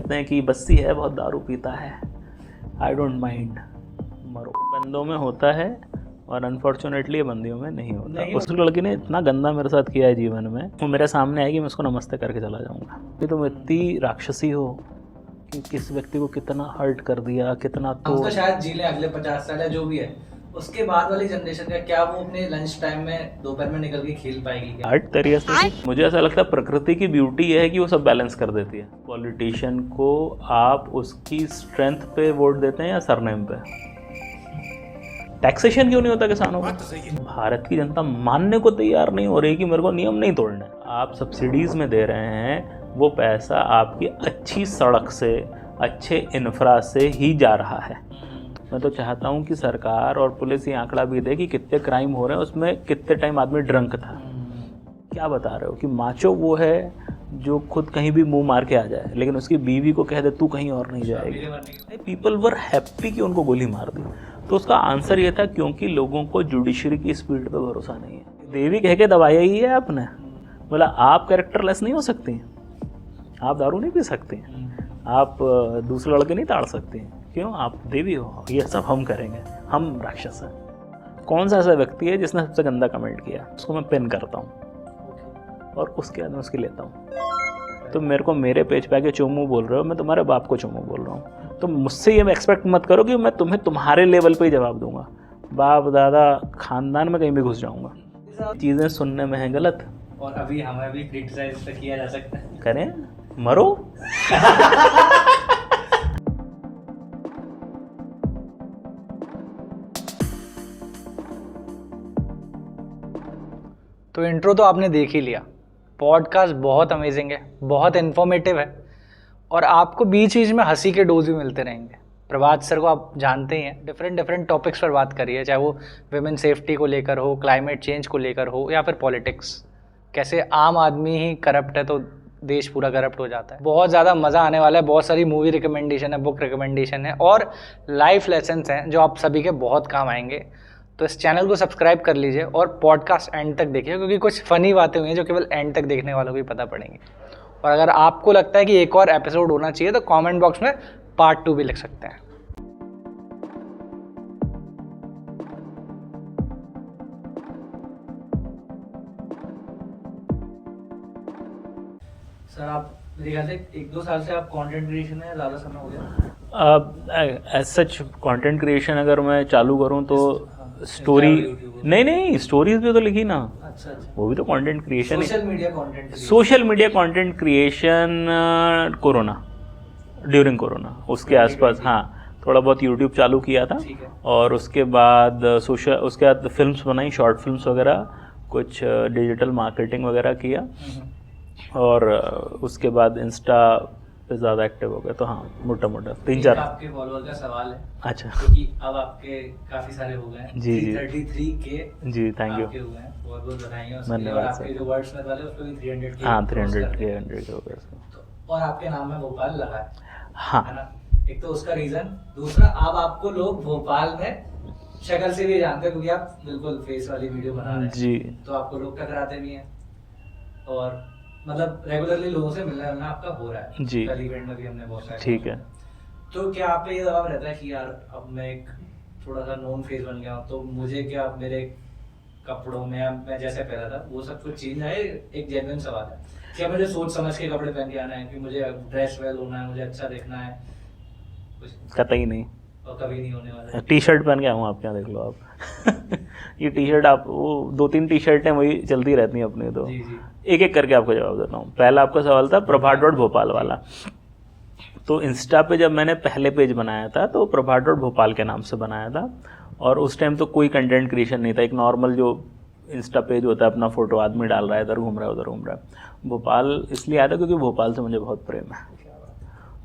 बोलते हैं कि बस्सी है बहुत दारू पीता है, आई डोंट माइंड, मरो। बंदों में होता है और अनफॉर्चुनेटली बंदियों में नहीं होता। उस लड़की ने इतना गंदा मेरे साथ किया है जीवन में, वो मेरे सामने आएगी मैं उसको नमस्ते करके चला जाऊँगा कि तुम इतनी राक्षसी हो कि किस व्यक्ति को कितना हर्ट कर दिया, कितना तो शायद जी लें अगले 50 साल या जो भी है, उसके बाद वाली जनरेशन का क्या वो अपने लंच टाइम में दोपहर में निकल के खेल पाएगी क्या? हर्ट तरीके से मुझे ऐसा लगता है प्रकृति की ब्यूटी ये है कि वो सब बैलेंस कर देती है। पॉलिटिशियन को आप उसकी स्ट्रेंथ पे वोट देते हैं या सरनेम पे? टैक्सेशन क्यों नहीं होता किसानों का? भारत की जनता मानने को तैयार नहीं हो रही कि मेरे को नियम नहीं तोड़ने। आप सब्सिडीज में दे रहे हैं, वो पैसा आपकी अच्छी सड़क से, अच्छे इंफ्रा से ही जा रहा है। मैं तो चाहता हूँ कि सरकार और पुलिस ये आंकड़ा भी दे कि कितने क्राइम हो रहे हैं, उसमें कितने टाइम आदमी ड्रंक था। क्या बता रहे हो कि माचो वो है जो खुद कहीं भी मुंह मार के आ जाए लेकिन उसकी बीवी को कह दे तू कहीं और नहीं जाएगी। पीपल वर हैप्पी कि उनको गोली मार दी। तो उसका आंसर ये था क्योंकि लोगों को जुडिशरी की स्पीड पे भरोसा नहीं है। देवी कह के दबाया ही है आपने। बोला आप कैरेक्टरलेस नहीं हो सकती, आप दारू नहीं पी सकती, आप दूसरे लड़के नहीं ताड़ सकती, क्यों? आप देवी हो, ये सब हम करेंगे, हम राक्षस हैं। कौन सा ऐसा व्यक्ति है जिसने सबसे गंदा कमेंट किया? उसको मैं पिन करता हूँ और उसके बाद मैं उसकी लेता हूँ। तो मेरे को मेरे पेज पे आके चोमू बोल रहे हो, मैं तुम्हारे बाप को चोमू बोल रहा हूँ। तो मुझसे ये एक्सपेक्ट मत करो कि मैं तुम्हें तुम्हारे लेवल पे ही जवाब दूंगा। बाप दादा खानदान में कहीं भी घुस जाऊंगा। चीज़ें सुनने में है गलत और अभी हमें भी क्रिटिसाइज किया जा सकता है। करें, मरो। तो इंट्रो तो आपने देख ही लिया। पॉडकास्ट बहुत अमेजिंग है, बहुत इन्फॉर्मेटिव है और आपको बीच बीच में हंसी के डोज भी मिलते रहेंगे। प्रभात सर को आप जानते ही हैं, डिफरेंट टॉपिक्स पर बात करिए, चाहे वो विमेन सेफ्टी को लेकर हो, क्लाइमेट चेंज को लेकर हो या फिर पॉलिटिक्स। कैसे आम आदमी ही करप्ट है तो देश पूरा करप्ट हो जाता है। बहुत ज़्यादा मज़ा आने वाला है। बहुत सारी मूवी रिकमेंडेशन है, बुक रिकमेंडेशन है और लाइफ लेसन्स हैं जो आप सभी के बहुत काम आएंगे। तो इस चैनल को सब्सक्राइब कर लीजिए और पॉडकास्ट एंड तक देखिए, क्योंकि कुछ फ़नी बातें हुई हैं जो केवल एंड तक देखने वालों को ही पता पड़ेंगी। और अगर आपको लगता है कि एक और एपिसोड होना चाहिए तो कमेंट बॉक्स में पार्ट 2 भी लिख सकते हैं। सर आप मेरे ख्याल से 1-2 साल से आप कंटेंट क्रिएशन में ज़्यादा समय हो गया। एज सच कंटेंट क्रिएशन अगर मैं चालू करूं तो स्टोरी नहीं स्टोरीज भी तो लिखी ना। अच्छा। वो भी तो कंटेंट क्रिएशन है। Social media content creation corona, during corona उसके आसपास, हाँ थोड़ा बहुत यूट्यूब चालू किया था और उसके बाद उसके बाद फिल्म्स बनाई, शॉर्ट फिल्म्स वगैरह, कुछ डिजिटल मार्केटिंग वगैरह किया और उसके बाद इंस्टा पे ज़्यादा एक्टिव हो गए। तो हाँ मोटा 3-4 आपके फॉलोअर का सवाल है। अच्छा, क्योंकि अब आपके काफ़ी सारे हो गए हैं। जी 33 के जी, थैंक यू, बहुत बहुत बधाई है। धन्यवाद। आपके जो वर्ड्समैथ वाले उस पे भी 300 के, हाँ 300 के हो गए। और आपके नाम में भोपाल लगा है, हाँ है ना? एक तो उसका रीजन, दूसरा अब आपको लोग भोपाल में शक्ल से भी जानते हैं क्योंकि आप बिल्कुल फेस वाली वीडियो बना रहे हैं जी। तो आपको लोग टकराते भी हैं और मतलब रेगुलरली लोगों से मिलना आपका हो रहा है जी। कल इवेंट में भी हमने बहुत सारे। ठीक है। तो क्या आप पे ये दबाव रहता है कि यार अब मैं एक थोड़ा सा नोन फेस बन गया हूँ तो मुझे क्या मेरे कपड़ों में मैं जैसे पहना था वो सब कुछ चेंज है? एक जेन्युइन सवाल है, क्या मुझे सोच समझ के कपड़े पहन के आना है कि मुझे ड्रेस वेल होना है, मुझे अच्छा देखना है? कतई नहीं, और कभी नहीं होने वाला है। टी शर्ट पहन के आऊँ आपके यहाँ, देख लो आप। ये टी शर्ट आप वो 2-3 टी शर्टें वही चलती रहती हैं अपनी। तो एक एक करके आपको जवाब देता हूँ। पहला आपका सवाल था प्रभात.भोपाल वाला। तो इंस्टा पे जब मैंने पहले पेज बनाया था तो प्रभात.भोपाल के नाम से बनाया था और उस टाइम तो कोई कंटेंट क्रिएशन नहीं था। एक नॉर्मल जो इंस्टा पेज होता है, अपना फ़ोटो आदमी डाल रहा है, इधर घूम रहा है उधर घूम रहा है। भोपाल इसलिए आया था क्योंकि भोपाल से मुझे बहुत प्रेम है।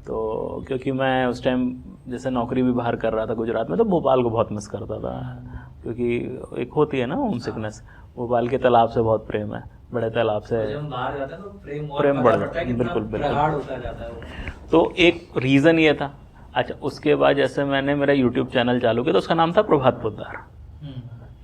तो क्योंकि मैं उस टाइम जैसे नौकरी भी बाहर कर रहा था गुजरात में, तो भोपाल को बहुत मिस करता था क्योंकि एक होती है ना होम सिकनेस। भोपाल के तालाब से बहुत प्रेम है, बड़े तालाब से जब बाहर जाते हैं तो प्रेम बढ़ जाता है। बिल्कुल बिल्कुल। तो एक रीज़न ये था। अच्छा, उसके बाद जैसे मैंने मेरा यूट्यूब चैनल चालू किया तो उसका नाम था प्रभात पोद्दार।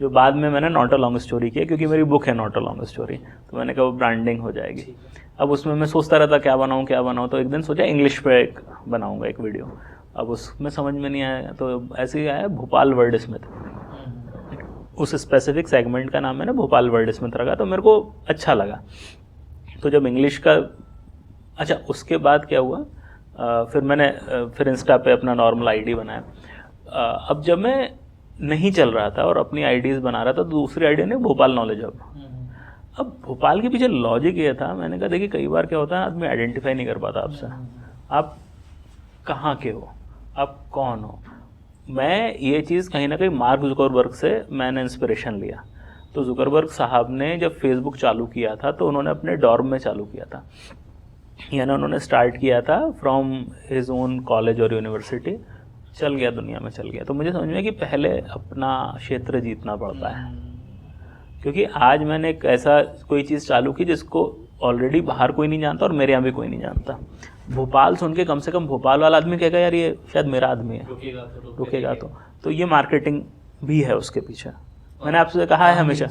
जो बाद में मैंने नॉट अ लॉन्ग स्टोरी किया, क्योंकि मेरी बुक है नॉट अ लॉन्ग स्टोरी, तो मैंने कहा वो ब्रांडिंग हो जाएगी। अब उसमें मैं सोचता रहता क्या बनाऊँ, तो एक दिन सोचा इंग्लिश पे एक बनाऊँगा एक वीडियो। अब उसमें समझ में नहीं आया, तो ऐसे ही आया भोपाल वर्ड स्मिथ, उस स्पेसिफिक सेगमेंट का नाम मैंने भोपाल वर्ड स्मिथ रखा, तो मेरे को अच्छा लगा। तो जब इंग्लिश का, अच्छा उसके बाद क्या हुआ, फिर मैंने फिर इंस्टा पे अपना नॉर्मल आईडी बनाया। अब जब मैं नहीं चल रहा था और अपनी आईडीज़ बना रहा था, तो दूसरी आईडी ने भोपाल नॉलेज हब। अब भोपाल के पीछे लॉजिक ये था, मैंने कहा देखिए कई बार क्या होता है आदमी आइडेंटिफाई नहीं कर पाता आपसे, आप कहाँ के हो, आप कौन हो। मैं ये चीज़ कहीं ना कहीं मार्क जुकरबर्ग से मैंने इंस्पिरेशन लिया। तो जुकरबर्ग साहब ने जब फेसबुक चालू किया था तो उन्होंने अपने डॉर्म में चालू किया था, यानी उन्होंने स्टार्ट किया था फ्रॉम हिज ओन कॉलेज और यूनिवर्सिटी, चल गया दुनिया में चल गया। तो मुझे समझ में कि पहले अपना क्षेत्र जीतना पड़ता है, क्योंकि आज मैंने एक ऐसा कोई चीज़ चालू की जिसको ऑलरेडी बाहर कोई नहीं जानता और मेरे यहाँ भी कोई नहीं जानता। भोपाल सुन के कम से कम भोपाल वाला आदमी कहेगा यार ये शायद मेरा आदमी है, रुकेगा तो ये मार्केटिंग भी है उसके पीछे। मैंने आपसे कहा है हमेशा,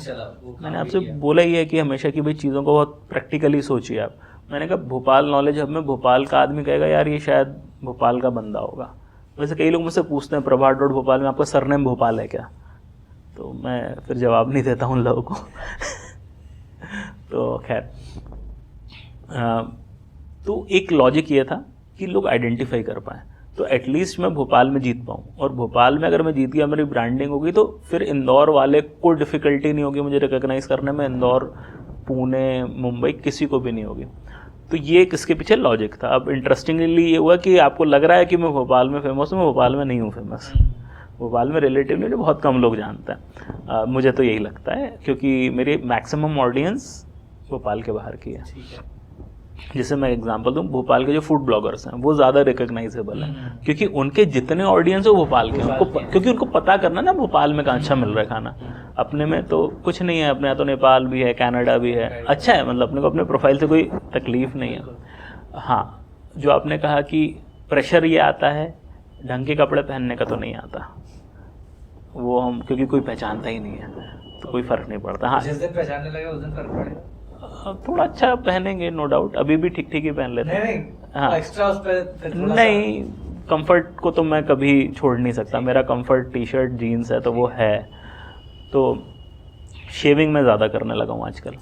मैंने आपसे बोला ही है कि हमेशा की भाई चीज़ों को बहुत प्रैक्टिकली सोचिए आप। मैंने कहा भोपाल नॉलेज हब में भोपाल का आदमी कहेगा यार ये शायद भोपाल का बंदा होगा। वैसे कई लोग मुझसे पूछते हैं प्रभात डॉट भोपाल में आपका सरनेम भोपाल है क्या, तो मैं फिर जवाब नहीं देता उन लोगों को तो खैर, तो एक लॉजिक ये था कि लोग आइडेंटिफाई कर पाएँ, तो एटलीस्ट मैं भोपाल में जीत पाऊँ। और भोपाल में अगर मैं जीत गया, मेरी ब्रांडिंग होगी, तो फिर इंदौर वाले को डिफ़िकल्टी नहीं होगी मुझे रिकॉग्नाइज़ करने में, इंदौर, पुणे, मुंबई किसी को भी नहीं होगी। तो ये किसके पीछे लॉजिक था। अब इंटरेस्टिंगली ये हुआ कि आपको लग रहा है कि मैं भोपाल में फेमस हूँ, मैं भोपाल में नहीं हूँ फेमस। भोपाल में रिलेटिवली बहुत कम लोग जानते हैं, मुझे तो यही लगता है, क्योंकि मेरी मैक्सिमम ऑडियंस भोपाल के बाहर की है। जैसे मैं एग्जांपल दूं, भोपाल के जो फूड ब्लॉगर्स हैं वो ज़्यादा रिकॉग्नाइजेबल हैं, क्योंकि उनके जितने ऑडियंस है वो भोपाल के हैं, क्योंकि उनको पता करना ना भोपाल में कहाँ अच्छा मिल रहा है खाना। अपने में तो कुछ नहीं है, अपने यहाँ तो नेपाल भी है, कनाडा भी है, अच्छा है, मतलब अपने को अपने प्रोफाइल से कोई तकलीफ नहीं है। हाँ, जो आपने कहा कि प्रेशर ये आता है, ढंग के कपड़े पहनने का तो नहीं आता, वो हम क्योंकि कोई पहचानता ही नहीं है तो कोई फ़र्क नहीं पड़ता। हाँ, जिस दिन पहचानने लगे उस दिन फर्क पड़ेगा। थोड़ा अच्छा पहनेंगे नो डाउट, अभी भी ठीक ठीक ही पहन लेते हैं। हाँ, एक्स्ट्रा उस पे नहीं, कंफर्ट को तो मैं कभी छोड़ नहीं सकता, मेरा कंफर्ट टी शर्ट जीन्स है तो वो है। तो शेविंग में ज़्यादा करने लगा हूँ आजकल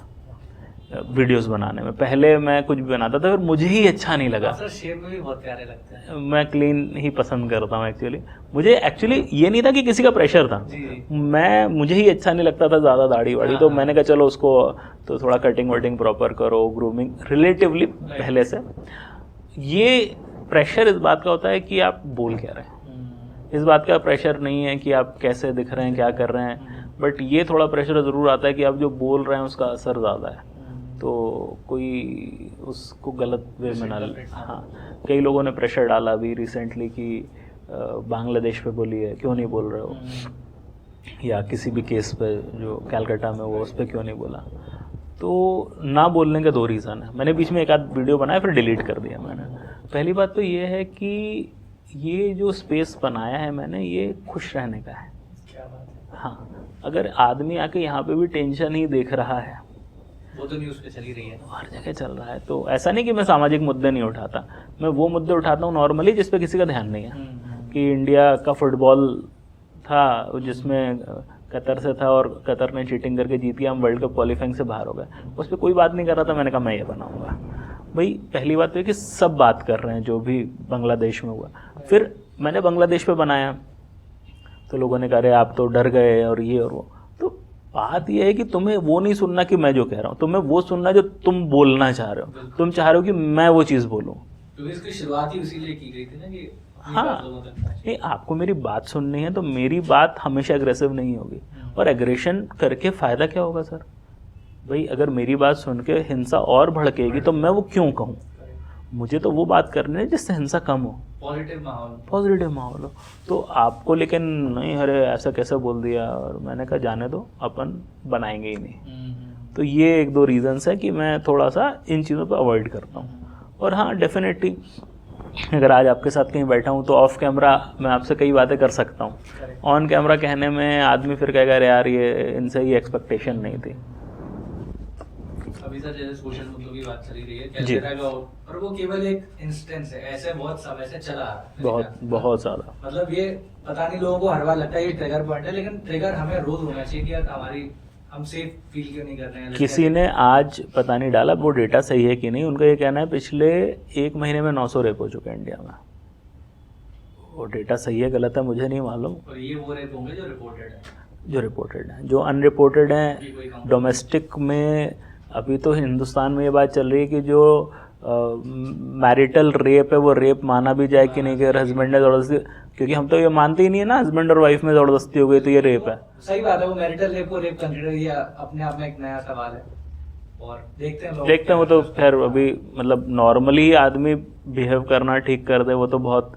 वीडियोस बनाने में। पहले मैं कुछ भी बनाता था फिर मुझे ही अच्छा नहीं लगा। शेव में भी बहुत प्यारे लगते हैं। मैं क्लीन ही पसंद करता हूँ एक्चुअली। मुझे एक्चुअली ये नहीं था कि किसी का प्रेशर था, मुझे ही अच्छा नहीं लगता था ज़्यादा दाढ़ी वाड़ी, तो मैंने कहा चलो उसको तो थोड़ा कटिंग वटिंग प्रॉपर करो, ग्रूमिंग रिलेटिवली पहले से। ये प्रेशर इस बात का होता है कि आप बोल क्या रहे हैं, इस बात का प्रेशर नहीं है कि आप कैसे दिख रहे हैं, क्या कर रहे हैं, बट ये थोड़ा प्रेशर ज़रूर आता है कि आप जो बोल रहे हैं उसका असर ज़्यादा है, तो कोई उसको गलत वे में ना ले। हाँ, कई लोगों ने प्रेशर डाला अभी रिसेंटली कि बांग्लादेश पे बोलिए, क्यों नहीं बोल रहे हो, या किसी भी केस पे जो कैलकाटा में वो उस पर क्यों नहीं बोला। तो ना बोलने के दो रीज़न है। मैंने बीच में एक आध वीडियो बनाया फिर डिलीट कर दिया मैंने। पहली बात तो ये है कि ये जो स्पेस बनाया है मैंने, ये खुश रहने का है। क्या बात है। हाँ, अगर आदमी आके यहाँ पे भी टेंशन ही देख रहा है, वो तो न्यूज़ पे चली रही है, हर जगह चल रहा है, तो ऐसा नहीं कि मैं सामाजिक मुद्दे नहीं उठाता, मैं वो मुद्दे उठाता हूँ नॉर्मली जिस पे किसी का ध्यान नहीं है। कि इंडिया का फुटबॉल था जिसमें कतर से था और कतर ने चीटिंग करके जीत गया, हम वर्ल्ड कप क्वालिफाइंग से बाहर हो गए, उस पर कोई बात नहीं कर रहा था। मैंने कहा मैं ये बनाऊंगा। भाई पहली बात तो है कि सब बात कर रहे हैं जो भी बांग्लादेश में हुआ। फिर मैंने बांग्लादेश पे बनाया तो लोगों ने कहा अरे आप तो डर गए और ये और वो। तो बात ये है कि तुम्हें वो नहीं सुनना कि मैं जो कह रहा हूँ, तुम्हें वो सुनना जो तुम बोलना चाह रहे हो। तुम चाह रहे हो कि मैं वो चीज़ बोलूँ, क्योंकि इसकी शुरुआत ही इसीलिए की गई थी ना कि हाँ, नहीं आपको मेरी बात सुननी है तो मेरी बात हमेशा एग्रेसिव नहीं होगी। और एग्रेशन करके फ़ायदा क्या होगा सर? भाई अगर मेरी बात सुन के हिंसा और भड़केगी तो मैं वो क्यों कहूँ? मुझे तो वो बात करनी है जिससे हिंसा कम हो, पॉजिटिव माहौल हो। तो आपको लेकिन नहीं, अरे ऐसा कैसे बोल दिया, और मैंने कहा जाने दो, अपन बनाएंगे ही नहीं। तो ये एक दो रीज़न्स है कि मैं थोड़ा सा इन चीज़ों पर अवॉइड करता हूँ। और हाँ, डेफिनेटली अगर आज आपके साथ कहीं बैठा हूँ तो ऑफ कैमरा मैं आपसे कई बातें कर सकता हूँ, ऑन कैमरा कहने में आदमी फिर कहेगा यार ये इनसे ये एक्सपेक्टेशन नहीं थी। अभी सर जैसे सोशल मुद्दों की बात चली रही है, कैसे रहेगा, और वो केवल एक इंस्टेंस है, ऐसे बहुत समय से चला आ रहा है, बहुत ज़्यादा। मतलब ये पता नहीं लोगों को हर बार लगता है ये ट्रिगर पॉइंट है, लेकिन ट्रिगर हमें रोज होना चाहिए कि यार हमारी हम सेफ फील क्यों नहीं कर रहे हैं। किसी ने आज पता नहीं डाला वो डेटा सही है कि नहीं, उनका ये कहना है पिछले 1 महीने में 900 रेप हो चुके हैं इंडिया में। वो डेटा सही है गलत है मुझे नहीं मालूम। और ये वो रेप होंगे जो रिपोर्टेड हैं, जो अनरिपोर्टेड हैं डोमेस्टिक में। अभी तो हिंदुस्तान में ये बात चल रही है कि जो मैरिटल रेप है वो रेप माना भी जाए कि नहीं, कि अगर हस्बैंड ने ज़बरदस्ती, क्योंकि हम तो ये मानते ही नहीं है ना हस्बैंड और वाइफ में ज़बरदस्ती हो गई तो ये रेप है। सही बात है, वो मैरिटल रेप को रेप कंसीडर किया अपने आप में एक नया सवाल है, और देखते हैं वो तो खैर अभी मतलब नॉर्मली आदमी बिहेव करना ठीक कर दे वो तो बहुत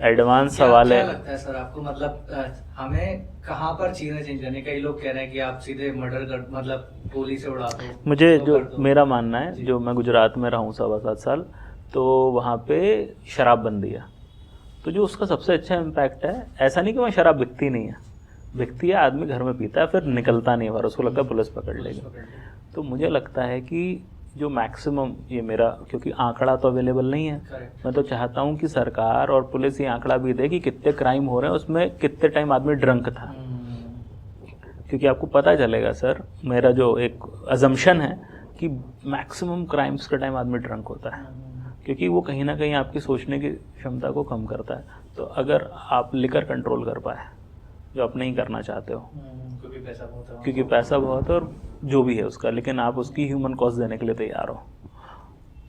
एडवांस सवाल है। क्या लगता है सर आपको, मतलब हमें कहाँ पर चीजें चेंज करनी? कई लोग कह रहे हैं कि आप सीधे मर्डर कर, मतलब गोली से उड़ा दो। मुझे जो मेरा मानना है, जो मैं गुजरात में रहा हूँ 7.25 साल, तो वहाँ पे शराबबंदी है, तो जो उसका सबसे अच्छा इम्पैक्ट है, ऐसा नहीं कि वहाँ शराब बिकती नहीं है, बिकती है, आदमी घर में पीता है फिर निकलता नहीं बाहर, उसको लगता है पुलिस पकड़ लेगी। तो मुझे लगता है कि जो मैक्सिमम, ये मेरा क्योंकि आंकड़ा तो अवेलेबल नहीं है, मैं तो चाहता हूँ कि सरकार और पुलिस ये आंकड़ा भी दे कि कितने क्राइम हो रहे हैं, उसमें कितने टाइम आदमी ड्रंक था, क्योंकि आपको पता चलेगा सर, मेरा जो एक अजम्पशन है कि मैक्सिमम क्राइम्स का टाइम आदमी ड्रंक होता है, क्योंकि वो कहीं ना कहीं आपकी सोचने की क्षमता को कम करता है। तो अगर आप लिकर कंट्रोल कर पाए, जो आप नहीं करना चाहते हो, क्योंकि पैसा बहुत है और जो भी है उसका, लेकिन आप उसकी ह्यूमन कॉस्ट देने के लिए तैयार हो,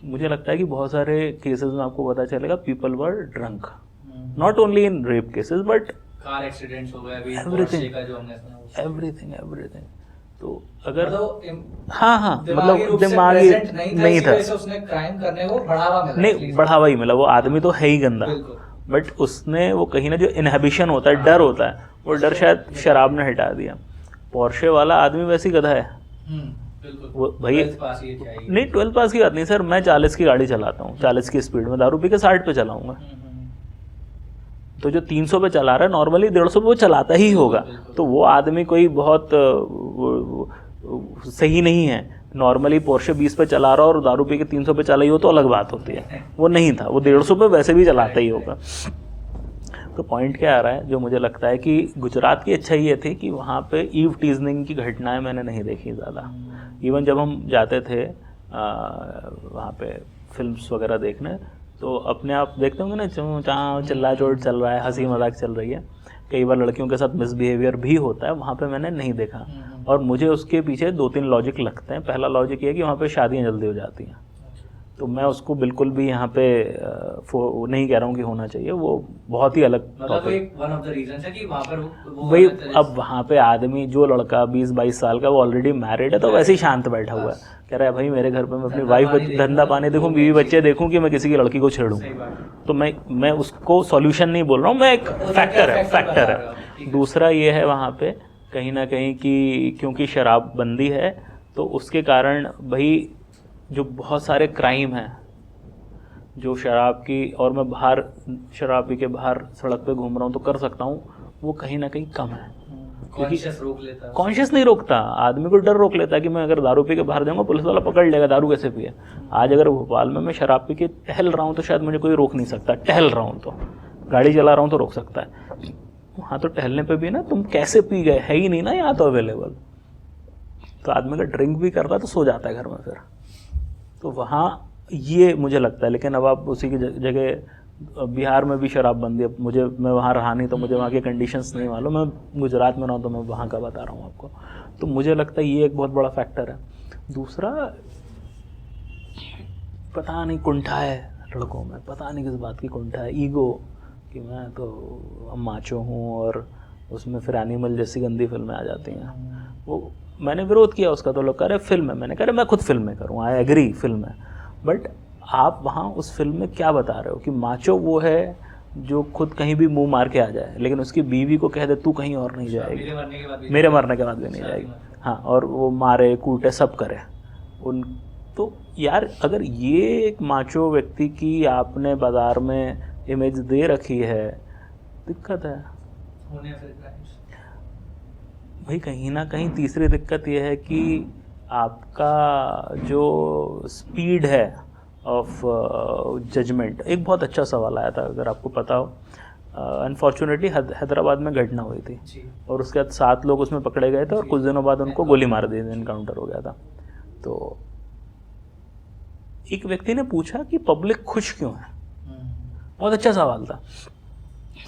मुझे लगता है कि बहुत सारे केसेस में आपको पता चलेगा people were drunk, not only in rape cases but car accidents हो गए, अभी एवरीथिंग। तो अगर हाँ मतलब दिमागी नहीं था, उसने क्राइम करने को बढ़ावा मिला, नहीं बढ़ावा ही मिला, वो आदमी तो है ही गंदा, बट उसने वो कहीं ना जो इनहिबिशन होता है, डर होता है, वो डर शायद शराब ने हटा दिया। पोर्शे वाला आदमी वैसी गधा है वो भाई, नहीं 12 पास की बात नहीं सर, मैं 40 की गाड़ी चलाता हूँ, 40 की स्पीड में, दारू पी के 60 पे चलाऊंगा, तो जो 300 पे चला रहा है नॉर्मली 150 पे वो चलाता ही होगा, तो वो आदमी कोई बहुत सही नहीं है। नॉर्मली पोर्शे 20 पे चला रहा और दारू पी के 300 पे चला ही हो तो अलग बात होती है, वो नहीं था, वो 150 पे वैसे भी चलाता ही होगा। तो पॉइंट क्या आ रहा है, जो मुझे लगता है कि गुजरात की अच्छाई ये थी कि वहाँ पे ईव टीजनिंग की घटनाएं मैंने नहीं देखी ज़्यादा। इवन जब हम जाते थे वहाँ पे फिल्म्स वगैरह देखने, तो अपने आप देखते होंगे ना, जहाँ चिल्ला चोट चल रहा है, हंसी मजाक चल रही है, कई बार लड़कियों के साथ मिसबिहेवियर भी होता है, वहाँ पे मैंने नहीं देखा। और मुझे उसके पीछे 2-3 लॉजिक लगते हैं। पहला लॉजिक ये है कि वहाँ पे शादियाँ जल्दी हो जाती हैं, तो मैं उसको बिल्कुल भी यहाँ पे नहीं कह रहा हूँ कि होना चाहिए, वो बहुत ही अलग topic, one of the reasons है कि वहाँ पर भाई अब वहाँ पे आदमी, जो लड़का 20-22 साल का, वो ऑलरेडी मैरिड है, तो वैसे ही शांत बैठा हुआ है, कह रहा है भाई मेरे घर पे मैं अपनी वाइफ, धंधा पानी देखूँ, बीवी बच्चे देखूँ, कि मैं किसी की लड़की को छेड़ूँ। तो मैं उसको सॉल्यूशन नहीं बोल रहा हूँ, मैं एक फैक्टर है। दूसरा ये है वहाँ पे कहीं ना कहीं कि क्योंकि शराबबंदी है, तो उसके कारण भाई जो बहुत सारे क्राइम हैं, जो शराब की, और मैं बाहर शराब पी के बाहर सड़क पे घूम रहा हूँ तो कर सकता हूँ, वो कहीं ना कहीं कम है। कॉन्शियस नहीं रोकता, आदमी को डर रोक लेता है कि मैं अगर दारू पी के बाहर जाऊँगा पुलिस वाला पकड़ लेगा, दारू कैसे पिए। आज अगर भोपाल में मैं शराब पी के टहल रहा हूँ तो शायद मुझे कोई रोक नहीं सकता, टहल रहा हूँ तो, गाड़ी चला रहा हूँ तो रोक सकता है, वहाँ तो टहलने पे भी ना तुम कैसे पी गए है ही नहीं ना यहाँ तो अवेलेबल। तो आदमी अगर ड्रिंक भी करता है तो सो जाता है घर में फिर, तो वहाँ ये मुझे लगता है। लेकिन अब आप उसी की जगह बिहार में भी शराबबंदी, अब मैं वहाँ रहा नहीं तो मुझे वहाँ के कंडीशंस नहीं मालूम, मैं गुजरात में रहा हूँ तो मैं वहाँ का बता रहा हूँ आपको। तो मुझे लगता है ये एक बहुत बड़ा फैक्टर है। दूसरा, पता नहीं कुंठा है लड़कों में, पता नहीं किस बात की कुंठा है, ईगो, कि मैं तो माचो हूँ, और उसमें फिर एनिमल जैसी गंदी फिल्में आ जाती हैं। वो मैंने विरोध किया उसका, तो लोग कह रहे फिल्म है, मैंने कह रहे मैं खुद फिल्म में करूँ, आई एग्री फिल्म है, बट आप वहाँ उस फिल्म में क्या बता रहे हो कि माचो वो है जो खुद कहीं भी मुंह मार के आ जाए, लेकिन उसकी बीवी को कह दे तू कहीं और नहीं जाएगी, मेरे मरने के बाद भी नहीं जाएगी, हाँ, और वो मारे कूटे सब करे, तो यार अगर ये एक माचो व्यक्ति की आपने बाजार में इमेज दे रखी है, दिक्कत है भाई। कहीं ना कहीं तीसरी दिक्कत ये है कि आपका जो स्पीड है ऑफ जजमेंट, एक बहुत अच्छा सवाल आया था अगर आपको पता हो, अनफॉर्चुनेटली हैदराबाद में घटना हुई थी और उसके बाद 7 लोग उसमें पकड़े गए थे और कुछ दिनों बाद उनको गोली मार दी, इनकाउंटर हो गया था। तो एक व्यक्ति ने पूछा कि पब्लिक खुश क्यों है, बहुत अच्छा सवाल था,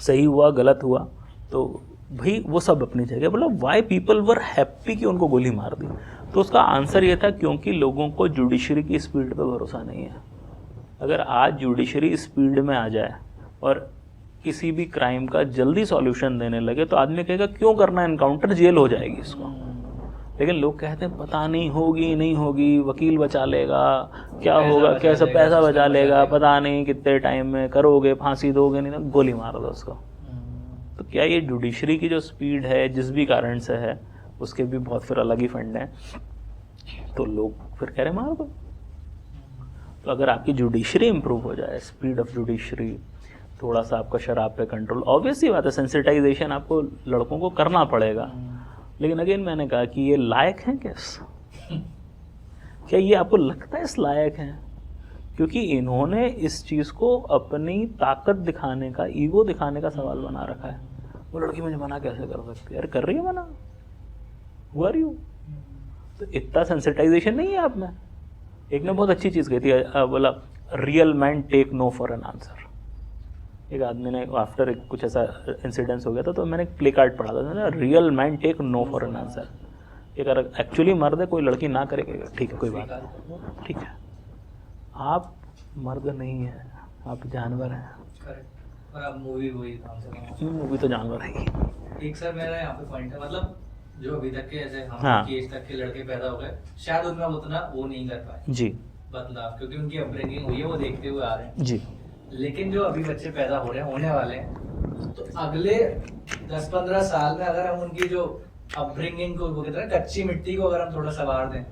सही हुआ गलत हुआ, तो भाई वो सब अपनी जगह, बोला वाई पीपल वर हैप्पी कि उनको गोली मार दी। तो उसका आंसर ये था क्योंकि लोगों को जुडिशरी की स्पीड पे भरोसा नहीं है। अगर आज जुडिशरी स्पीड में आ जाए और किसी भी क्राइम का जल्दी सॉल्यूशन देने लगे तो आदमी कहेगा क्यों करना एनकाउंटर, जेल हो जाएगी इसको। लेकिन लोग कहते हैं पता नहीं होगी नहीं होगी, वकील बचा लेगा, क्या होगा, कैसा पैसा बचा लेगा, पता नहीं कितने टाइम में करोगे, फांसी दोगे, नहीं तो गोली मार दो उसको। तो क्या ये जुडिशरी की जो स्पीड है जिस भी कारण से है, उसके भी बहुत फिर अलग ही फंड हैं, तो लोग फिर कह रहे मार दो। तो अगर आपकी जुडिशरी इंप्रूव हो जाए, स्पीड ऑफ जुडिशरी, थोड़ा सा आपका शराब पे कंट्रोल, ऑब्वियसली बात है सेंसिटाइजेशन आपको लड़कों को करना पड़ेगा, लेकिन अगेन मैंने कहा कि ये लायक हैं क्या ये आपको लगता है इस लायक हैं? क्योंकि इन्होंने इस चीज़ को अपनी ताकत दिखाने का, ईगो दिखाने का सवाल बना रखा है। वो लड़की मुझे मना कैसे कर सकती है? यार कर रही है मना, हु आर यू? तो इतना सेंसिटाइजेशन नहीं है आप में। एक ने बहुत अच्छी चीज़ कही थी, बोला real man take no for an answer. एक आदमी ने आफ्टर एक कुछ ऐसा इंसिडेंस हो गया था, तो मैंने एक प्ले कार्ड पढ़ा था, real man take no for an answer. अगर एक्चुअली मर्द है, कोई लड़की ना करेगा, ठीक है कोई बात नहीं, ठीक है, आप मर्द नहीं हैं, आप जानवर हैं। और अब मूवी मूवी तो जानवर है। एक सर मेरा यहाँ पे पॉइंट है, मतलब जो अभी तक के ऐसे हम हाँ। की एज तक के लड़के पैदा हो गए, शायद उनमें उतना वो नहीं कर पाए जी बदलाव, क्योंकि उनकी अपब्रिंगिंग हुई है, वो देखते हुए आ रहे हैं जी। लेकिन जो अभी बच्चे पैदा हो रहे हैं, होने वाले हैं, तो अगले 10-15 साल में अगर हम उनकी जो अपब्रिंगिंग को, वो कहते हैं कच्ची मिट्टी को, अगर हम थोड़ा सवार दें,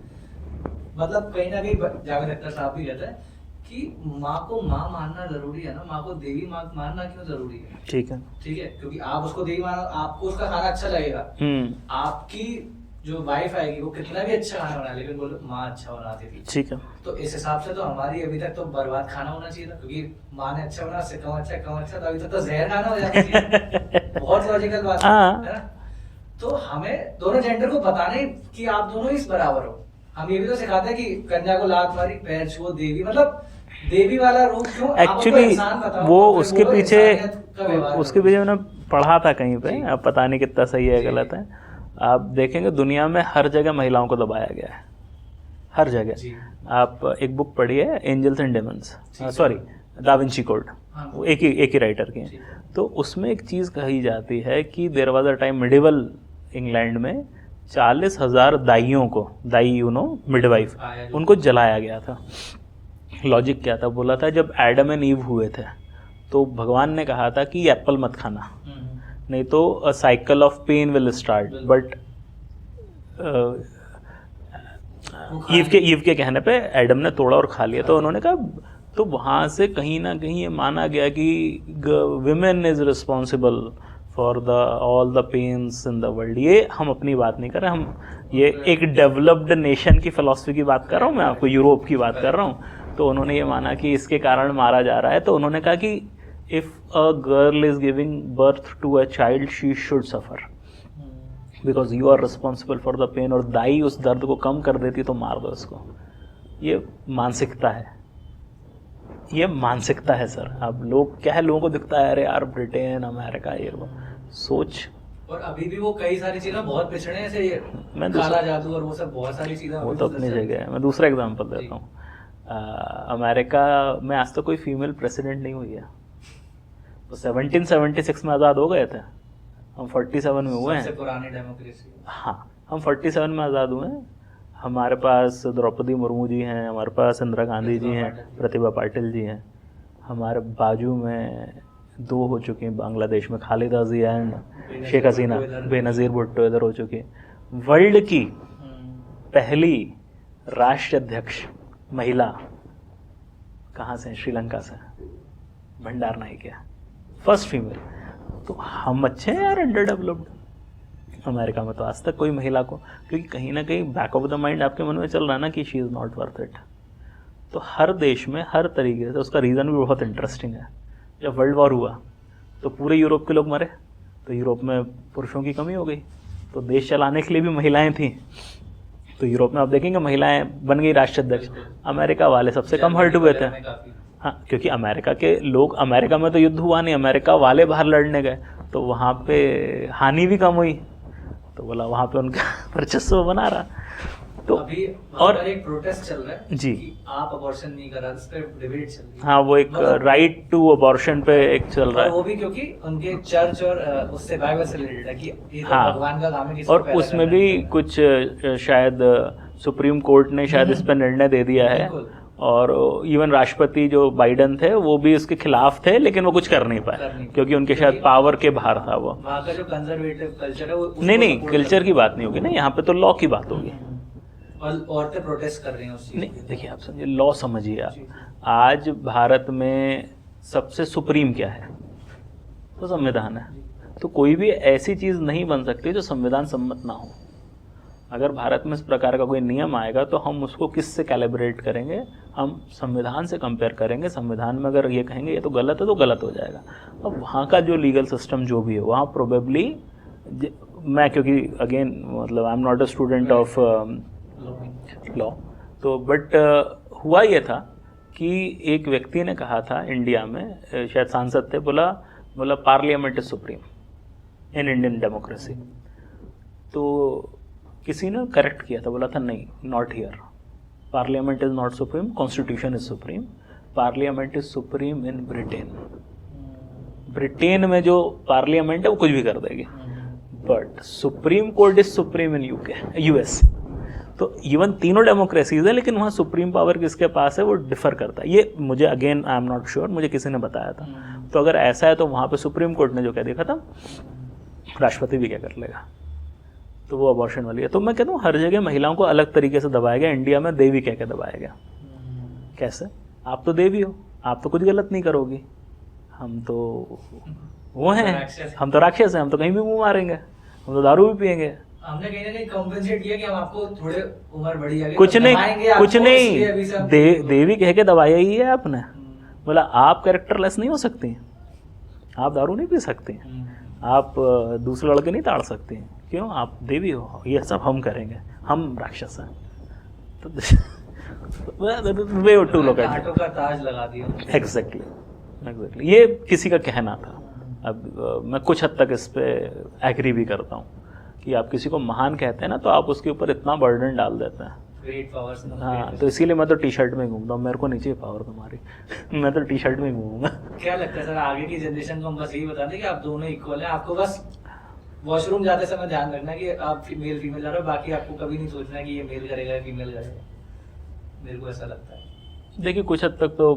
मतलब कहीं ना कहीं जावेद अख्तर साहब भी कहते हैं कि माँ को माँ मानना जरूरी है ना, माँ को देवी माँ मानना क्यों जरूरी है? ठीक है, क्योंकि आप उसको देवी मानो, आपको उसका खाना अच्छा लगेगा, आपकी जो वाइफ आएगी वो कितना भी अच्छा खाना बना, लेकिन बोलो माँ अच्छा बनाती थी, ठीक है। तो इस हिसाब से तो हमारी अभी तक तो बर्बाद खाना होना चाहिए था, क्योंकि माँ ने अच्छा बना, उससे कम अच्छा, तो अभी तक तो जहर खाना हो जाता थी। बहुत लॉजिकल बात है ना? तो हमें दोनों जेंडर को बताना ही कि आप दोनों इस बराबर हो। हम ये भी तो सिखाते हैं कि कन्या को लात मारी, पैर छुओ, देवी, मतलब देवी वाला रूप क्यों? एक्चुअली वो उसके पीछे मैंने पढ़ा था कहीं पे, अब पता नहीं कितना सही है गलत है। आप देखेंगे दुनिया में हर जगह महिलाओं को दबाया गया है, हर जगह। आप एक बुक पढ़िए, Angels and Demons, sorry Da Vinci Code, वो एक ही राइटर की है। तो उसमें एक चीज़ कही जाती है कि there was a time medieval England में 40,000 दाइयों को, दाई यू नो मिडवाइफ, उनको जलाया गया था। लॉजिक क्या था? बोला था जब एडम एंड ईव हुए थे तो भगवान ने कहा था कि एप्पल मत खाना, नहीं तो a cycle of pain will start, but Eve के कहने पे एडम ने तोड़ा और खा लिया। तो उन्होंने कहा, तो वहाँ से कहीं ना कहीं ये माना गया कि women is responsible for the all the pains in the world. ये हम अपनी बात नहीं कर रहे, हम ये एक डेवलप्ड नेशन की फिलॉसफी की बात कर रहा हूँ मैं, आपको यूरोप की बात कर रहा हूँ। तो उन्होंने ये माना कि इसके कारण मारा जा रहा है। तो उन्होंने कहा कि if a girl is giving birth to a child she should suffer because you are responsible for the pain, और दाई उस दर्द को कम कर देती तो मार दो उसको। ये मानसिकता है, ये मानसिकता है सर। अब लोग क्या है, लोगों को दिखता है अरे यार ब्रिटेन अमेरिका ये वो सोच, और अभी भी वो कई सारी चीजें बहुत पिछड़े हैं, ऐसे ये काला जादू और वो सब बहुत सारी चीजें, वो तो अपनी जगह है। मैं दूसरा एग्जांपल देता हूँ, अमेरिका में आज तक कोई फीमेल प्रेसिडेंट नहीं हुई है। तो 1776 में आज़ाद हो गए थे, हम 47 में हुए हैं, सबसे पुरानी डेमोक्रेसी। हाँ, हम 47 में आज़ाद हुए हैं। हमारे पास द्रौपदी मुर्मू जी हैं, हमारे पास इंदिरा गांधी जी हैं, प्रतिभा पाटिल जी हैं। हमारे बाजू में 2 हो चुके हैं बांग्लादेश में, खालिदा जिया एंड शेख हसीना, बेनज़ीर भुट्टो इधर हो चुकी है। वर्ल्ड की पहली राष्ट्राध्यक्ष महिला कहाँ से हैं? श्रीलंका से, भंडार नायिका, फर्स्ट फीमेल। तो हम अच्छे हैं यार अंडर डेवलप्ड। अमेरिका में तो आज तक कोई महिला को, क्योंकि कहीं ना कहीं बैक ऑफ द माइंड आपके मन में चल रहा है ना कि she is not worth it. तो हर देश में हर तरीके से, उसका रीज़न भी बहुत इंटरेस्टिंग है। जब वर्ल्ड वॉर हुआ तो पूरे यूरोप के लोग मरे, तो यूरोप में पुरुषों की कमी हो गई, तो देश चलाने के लिए भी महिलाएं थीं। तो यूरोप में आप देखेंगे महिलाएं बन गई राष्ट्राध्यक्ष। अमेरिका वाले सबसे कम हर्ट हुए थे। हाँ, क्योंकि अमेरिका के लोग, अमेरिका में तो युद्ध हुआ नहीं, अमेरिका वाले बाहर लड़ने गए, तो वहाँ पे हानि भी कम हुई, तो बोला वहाँ पे उनका वर्चस्व बना रहा। तो अभी और एक प्रोटेस्ट चल रहा है जी, कि आप अबॉर्शन नहीं करा, इस पे डिबेट चल रही है। हाँ, वो एक राइट टू अबॉर्शन पे एक चल रहा है। वो भी क्योंकि उनके चर्च और उससे बाइबल से रिलेटेड है कि ये तो हाँ, भगवान का काम है, किसी और को पैदा उसमें करना भी है। कुछ शायद सुप्रीम कोर्ट ने शायद इस पर निर्णय दे दिया है, और इवन राष्ट्रपति जो बाइडन थे वो भी इसके खिलाफ थे, लेकिन वो कुछ कर नहीं पाए क्योंकि उनके शायद पावर के बाहर था वो। वहाँ का जो कंजर्वेटिव कल्चर है वो नहीं, कल्चर की बात नहीं होगी ना, यहाँ पे तो लॉ की बात होगी। और औरतें प्रोटेस्ट कर रही हैं उस चीज़ नहीं, देखिए आप समझिए, लॉ समझिए आप। आज भारत में सबसे सुप्रीम क्या है? तो संविधान है। तो कोई भी ऐसी चीज़ नहीं बन सकती जो संविधान सम्मत ना हो। अगर भारत में इस प्रकार का कोई नियम आएगा तो हम उसको किससे कैलिब्रेट करेंगे? हम संविधान से कंपेयर करेंगे। संविधान में अगर ये कहेंगे ये तो गलत है, तो गलत हो जाएगा। अब वहाँ का जो लीगल सिस्टम जो भी है, वहाँ प्रोबेबली, मैं क्योंकि अगेन मतलब आई am not a student of law, तो बट हुआ ये था कि एक व्यक्ति ने कहा था इंडिया में, शायद सांसद थे, बोला parliament is supreme in Indian democracy. तो किसी ने करेक्ट किया था, बोला था नहीं, not here, parliament is not supreme, constitution is supreme, parliament is supreme in Britain. Britain में जो पार्लियामेंट है वो कुछ भी कर देगी, but supreme court is supreme in US. तो इवन तीनों डेमोक्रेसीज है, लेकिन वहाँ सुप्रीम पावर किसके पास है वो डिफर करता है। ये मुझे again I am not sure, मुझे किसी ने बताया था। तो अगर ऐसा है तो वहाँ पे सुप्रीम कोर्ट ने जो कह दिया खत्म, राष्ट्रपति भी क्या कर लेगा, तो वो अबॉर्शन वाली है। तो मैं कहता हूँ हर जगह महिलाओं को अलग तरीके से दबाया गया। इंडिया में देवी कह के दबाया गया। कैसे? आप तो देवी हो, आप तो कुछ गलत नहीं करोगी, हम तो वो हैं, हम तो राक्षस हैं, हम तो कहीं भी मुँह मारेंगे, हम तो दारू भी पियेंगे। हमने कहीं ना कहीं कॉम्पेंसेट किया कि हम आपको थोड़े उम्र बड़ी है, कुछ नहीं, देवी कह के दबाया ही है आपने। बोला आप कैरेक्टरलेस नहीं हो सकती, आप दारू नहीं पी सकती, आप दूसरे लड़के नहीं ताड़ सकती, क्यों? आप देवी हो, ये सब हम करेंगे, हम राक्षस हैं। तो वे टू लोग आटो का ताज लगा दिया। एग्जैक्टली, ये किसी का कहना था। अब मैं कुछ हद तक इस पे एग्री भी करता हूँ कि आप किसी को महान कहते हैं ना, तो आप उसके ऊपर इतना बर्डन डाल देते हैं। Great powers. हाँ, तो इसीलिए मैं तो टी शर्ट में घूमता हूँ, मेरे को नीचे पावर तुम्हारी मैं तो टी शर्ट में घूमूंगा। क्या लगता है सर, आगे की जनरेशन को हम बस यही बता दें कि आप दोनों इक्वल हैं, आपको बस वॉशरूम जाते समय ध्यान रखना कि आप मेल फीमेल जा रहे हो, बाकी आपको कभी नहीं सोचना है कि ये मेल करेगा या फीमेल करेगा। मेरे को ऐसा लगता है। देखिए कुछ हद तक तो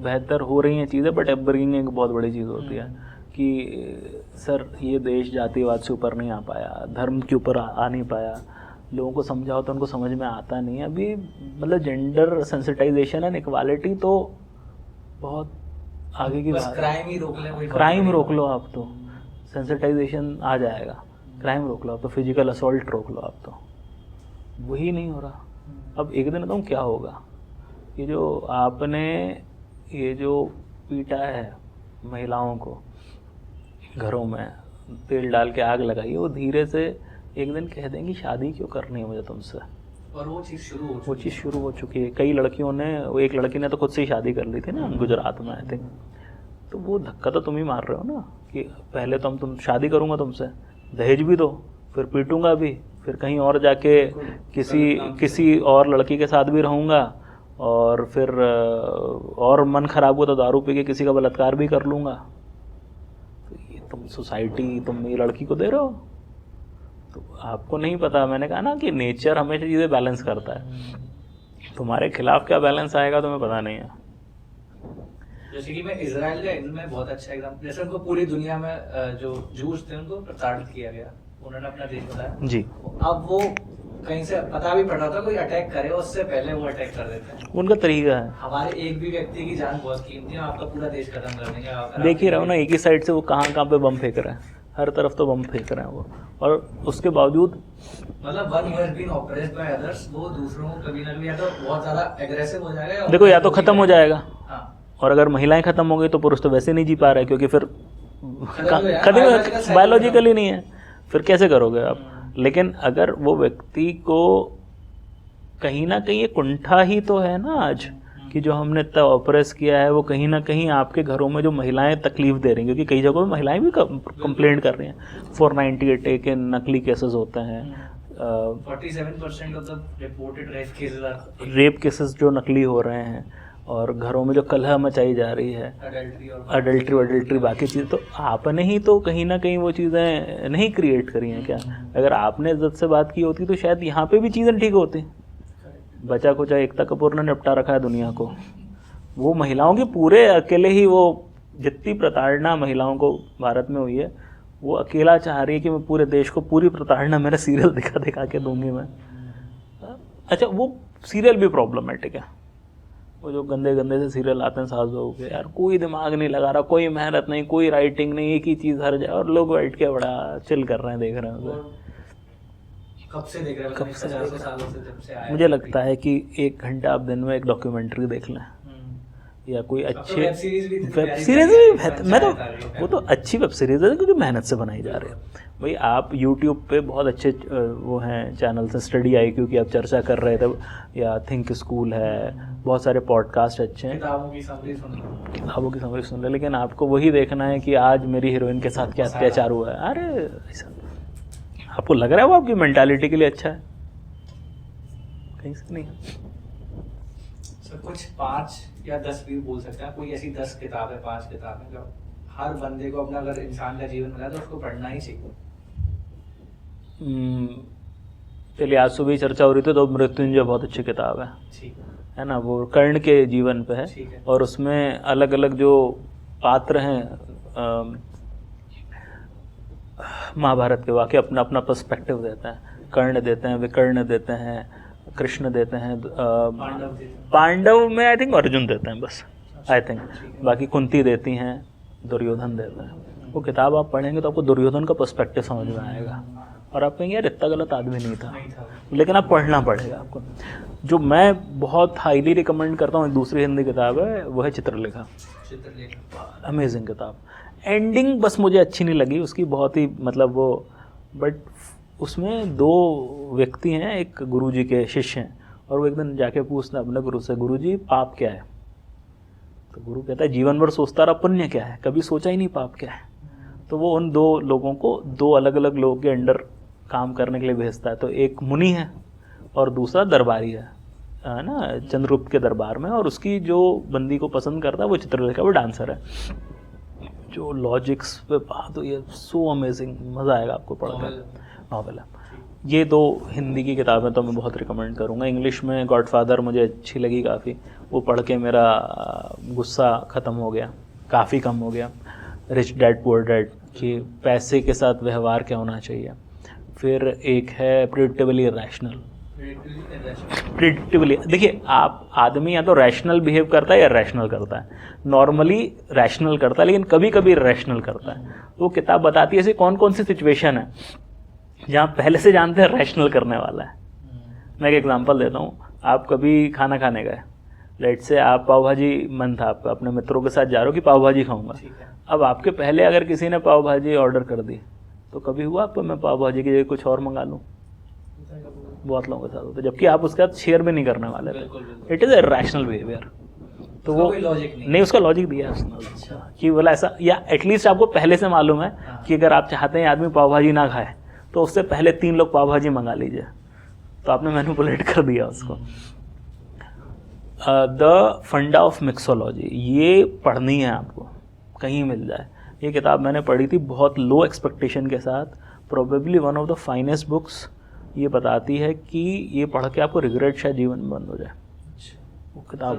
बेहतर हो रही हैं चीज़ें, बट अपब्रिंगिंग एक बहुत बड़ी चीज़ होती है कि सर ये देश जातिवाद से ऊपर नहीं आ पाया, धर्म के ऊपर आ नहीं पाया, लोगों को समझाओ तो उनको समझ में आता नहीं है। अभी मतलब जेंडर सेंसिटाइजेशन एंड इक्वालिटी तो बहुत आगे की बात है। क्राइम ही रोक लें, क्राइम रोक लो आप, तो सेंसिटाइजेशन आ जाएगा। क्राइम रोक लो आप, तो फिजिकल असॉल्ट रोक लो आप, तो वही नहीं हो रहा। अब एक दिन बताऊँ क्या होगा, ये जो आपने ये जो पीटा है महिलाओं को, घरों में तेल डाल के आग लगाई, वो धीरे से एक दिन कह देंगी शादी क्यों करनी है मुझे तुमसे, और वो चीज़ शुरू हो चुकी है। कई लड़कियों ने, एक लड़की ने तो खुद से ही शादी कर ली थी ना, गुजरात में आई थिंक। तो वो धक्का तो तुम ही मार रहे हो ना कि पहले तो तुम शादी करूँगा तुमसे, दहेज भी दो, फिर पीटूंगा भी, फिर कहीं और जाके किसी और लड़की के साथ भी रहूँगा, और फिर और मन खराब हुआ तो दारू पी के किसी का बलात्कार भी कर लूँगा। तो ये तुम सोसाइटी तुम ये लड़की को दे रहे हो, तो आपको नहीं पता। मैंने कहा ना कि नेचर हमेशा चीज़ें बैलेंस करता है, तुम्हारे खिलाफ क्या बैलेंस आएगा तुम्हें पता नहीं है। जैसे कि मैं इजराइल का इनमें बहुत अच्छा एग्जाम्पल, जैसे उनको पूरी दुनिया में जो जूस थे उनको प्रताड़ित किया गया, उन्होंने अपना देश बताया जी। अब वो कहीं से पता भी पड़ रहा था कोई अटैक करे उससे पहले वो अटैक कर देते हैं। उनका तरीका है। हमारे एक भी व्यक्ति की जान बहुत कीमती है, आपका पूरा देश खत्म कर देंगे। देख ही रहा हूँ ना, एक ही साइड से वो कहाँ कहाँ पे बम फेंक रहा है, हर तरफ तो बम फेंक रहे हैं वो, और उसके बावजूद मतलब one who has been oppressed by others, वो दूसरों को कभी ना कभी या तो बहुत ज्यादा एग्रेसिव हो जाएगा, देखो या तो खत्म हो जाएगा, हाँ। और अगर महिलाएं खत्म हो गई तो पुरुष तो वैसे नहीं जी पा रहे, क्योंकि फिर biological बायोलॉजिकली नहीं है, फिर कैसे करोगे आप। लेकिन अगर वो व्यक्ति को कहीं ना कहीं ये कुंठा ही तो है ना आज, कि जो हमने इतना ऑपरेस किया है वो कहीं ना कहीं आपके घरों में जो महिलाएं तकलीफ दे रही हैं, क्योंकि कई जगहों में महिलाएं भी कंप्लेंट कर रही हैं। 498 के नकली केसेस होते हैं, 47% of the reported rape cases जो नकली हो रहे हैं, और घरों में जो कलह मचाई जा रही है, अडल्ट्री बाकी चीज़, तो आपने ही तो कहीं ना कहीं वो चीज़ें नहीं क्रिएट करी हैं क्या। अगर आपने इज्जत से बात की होती तो शायद यहाँ पे भी चीज़ें ठीक होती। बचा कुचा एकता कपूर ने निपटा रखा है दुनिया को, वो महिलाओं की पूरे अकेले ही, वो जितनी प्रताड़ना महिलाओं को भारत में हुई है वो अकेला चाह रही है कि मैं पूरे देश को पूरी प्रताड़ना मेरा सीरियल दिखा दिखा के दूंगी मैं। अच्छा, वो सीरियल भी प्रॉब्लमेटिक है, वो जो गंदे गंदे से सीरियल आते हैं सास बहू के, यार कोई दिमाग नहीं लगा रहा, कोई मेहनत नहीं, कोई राइटिंग नहीं, एक ही चीज़ हर जाए और लोग बैठ के बड़ा चिल कर रहे हैं, देख रहे हैं। कब से देख रहे हैं? कब से सालों से जब से आया। मुझे लगता है कि 1 घंटा आप दिन में एक डॉक्यूमेंट्री देख लें, या कोई अच्छे वेब सीरीज भी मैं तो वो तो अच्छी वेब सीरीज है क्योंकि मेहनत से बनाई जा रही है। भाई आप YouTube पे बहुत अच्छे वो हैं चैनल्स हैं, स्टडी IQ की आप चर्चा कर रहे थे, या थिंक स्कूल है, बहुत सारे पॉडकास्ट अच्छे हैं, किताबों की समरी सुन ले, लेकिन आपको वही देखना है कि आज मेरी हीरोइन के साथ क्या अत्याचार हुआ है। अरे ऐसा आपको लग रहा है वो आपकी मेंटालिटी के लिए अच्छा है? कहीं से नहीं है। कुछ 5 या 10 भी बोल सकते हैं, कोई ऐसी 10 किताबें 5 किताबें जो हर बंदे को अपना, अगर इंसान का जीवन मिला तो उसको पढ़ना ही चाहिए। चलिए, आज सुबह चर्चा हो रही थी तो मृत्युंजय बहुत अच्छी किताब है ना, वो कर्ण के जीवन पे है, और उसमें अलग अलग जो पात्र हैं महाभारत के, वाकई अपना अपना पर्सपेक्टिव देते हैं। कर्ण देते हैं, विकर्ण देते हैं, कृष्ण देते हैं, पांडव में आई थिंक अर्जुन देते हैं बस, आई थिंक, बाकी कुंती देती हैं, दुर्योधन देता है। वो किताब आप पढ़ेंगे तो आपको दुर्योधन का पर्सपेक्टिव समझ में आएगा, और आप कहेंगे यार इतना गलत आदमी नहीं था, लेकिन आप पढ़ना पड़ेगा आपको। जो मैं बहुत हाईली रिकमेंड करता हूँ, एक दूसरी हिंदी किताब है, वो है चित्रलेखा। अमेजिंग किताब। एंडिंग बस मुझे अच्छी नहीं लगी उसकी, बहुत ही मतलब वो, बट उसमें 2 व्यक्ति हैं, एक गुरुजी के शिष्य हैं, और वो एक दिन जाके पूछते हैं अपने गुरु से, गुरुजी पाप क्या है? तो गुरु कहता है जीवन भर सोचता रहा पुण्य क्या है, कभी सोचा ही नहीं पाप क्या है। तो वो उन 2 लोगों को 2 अलग अलग लोगों के अंडर काम करने के लिए भेजता है। तो एक मुनि है और दूसरा दरबारी है ना, चंद्रगुप्त के दरबार में, और उसकी जो बंदी को पसंद करता है वो चित्रलेखा, वो डांसर है। जो लॉजिक्स पे बात हुई है, सो अमेजिंग, मज़ा आएगा आपको पढ़कर। नॉवेल है। ये 2 हिंदी की किताबें तो मैं बहुत रिकमेंड करूँगा। इंग्लिश में गॉडफादर मुझे अच्छी लगी काफ़ी, वो पढ़ के मेरा गुस्सा ख़त्म हो गया, काफ़ी कम हो गया। रिच डैड पुअर डैड, कि पैसे के साथ व्यवहार क्या होना चाहिए। फिर एक है प्रिडिक्टेबली रैशनल। प्रिडिक्टेबली, देखिए आप आदमी या तो रैशनल बिहेव करता है या रैशनल करता है। नॉर्मली रैशनल करता है, लेकिन कभी कभी रैशनल करता है। वो किताब बताती है ऐसी कौन कौन सी सिचुएशन है जहाँ पहले से जानते हैं रैशनल करने वाला है। मैं एक एग्जांपल देता हूँ। आप कभी खाना खाने गए, लेट से आप पाव भाजी मन था, आप अपने मित्रों के साथ जा रहे हो कि पाव भाजी खाऊंगा। अब आपके पहले अगर किसी ने पाव भाजी ऑर्डर कर दी, तो कभी हुआ आपको मैं पाव भाजी की जगह कुछ और मंगा लूँ? बहुत लोगों के साथ होता है, जबकि आप उसके साथ शेयर भी नहीं करने वाले थे। It is a rational behaviour. तो वो नहीं, उसका लॉजिक दिया है उसने कि बोला ऐसा, या एटलीस्ट आपको पहले से मालूम है कि अगर आप चाहते हैं आदमी पाव भाजी ना खाए तो उससे पहले 3 लोग पाव भाजी मंगा लीजिए। तो आपने मैनिपुलेट कर दिया उसको। द फंडा ऑफ मिक्सोलॉजी, ये पढ़नी है आपको, कहीं मिल जाए। ये किताब मैंने पढ़ी थी बहुत लो एक्सपेक्टेशन के साथ, probably one of the finest books. ये बताती है कि ये पढ़ के आपको रिग्रेट शायद जीवन में बंद हो जाए। वो किताब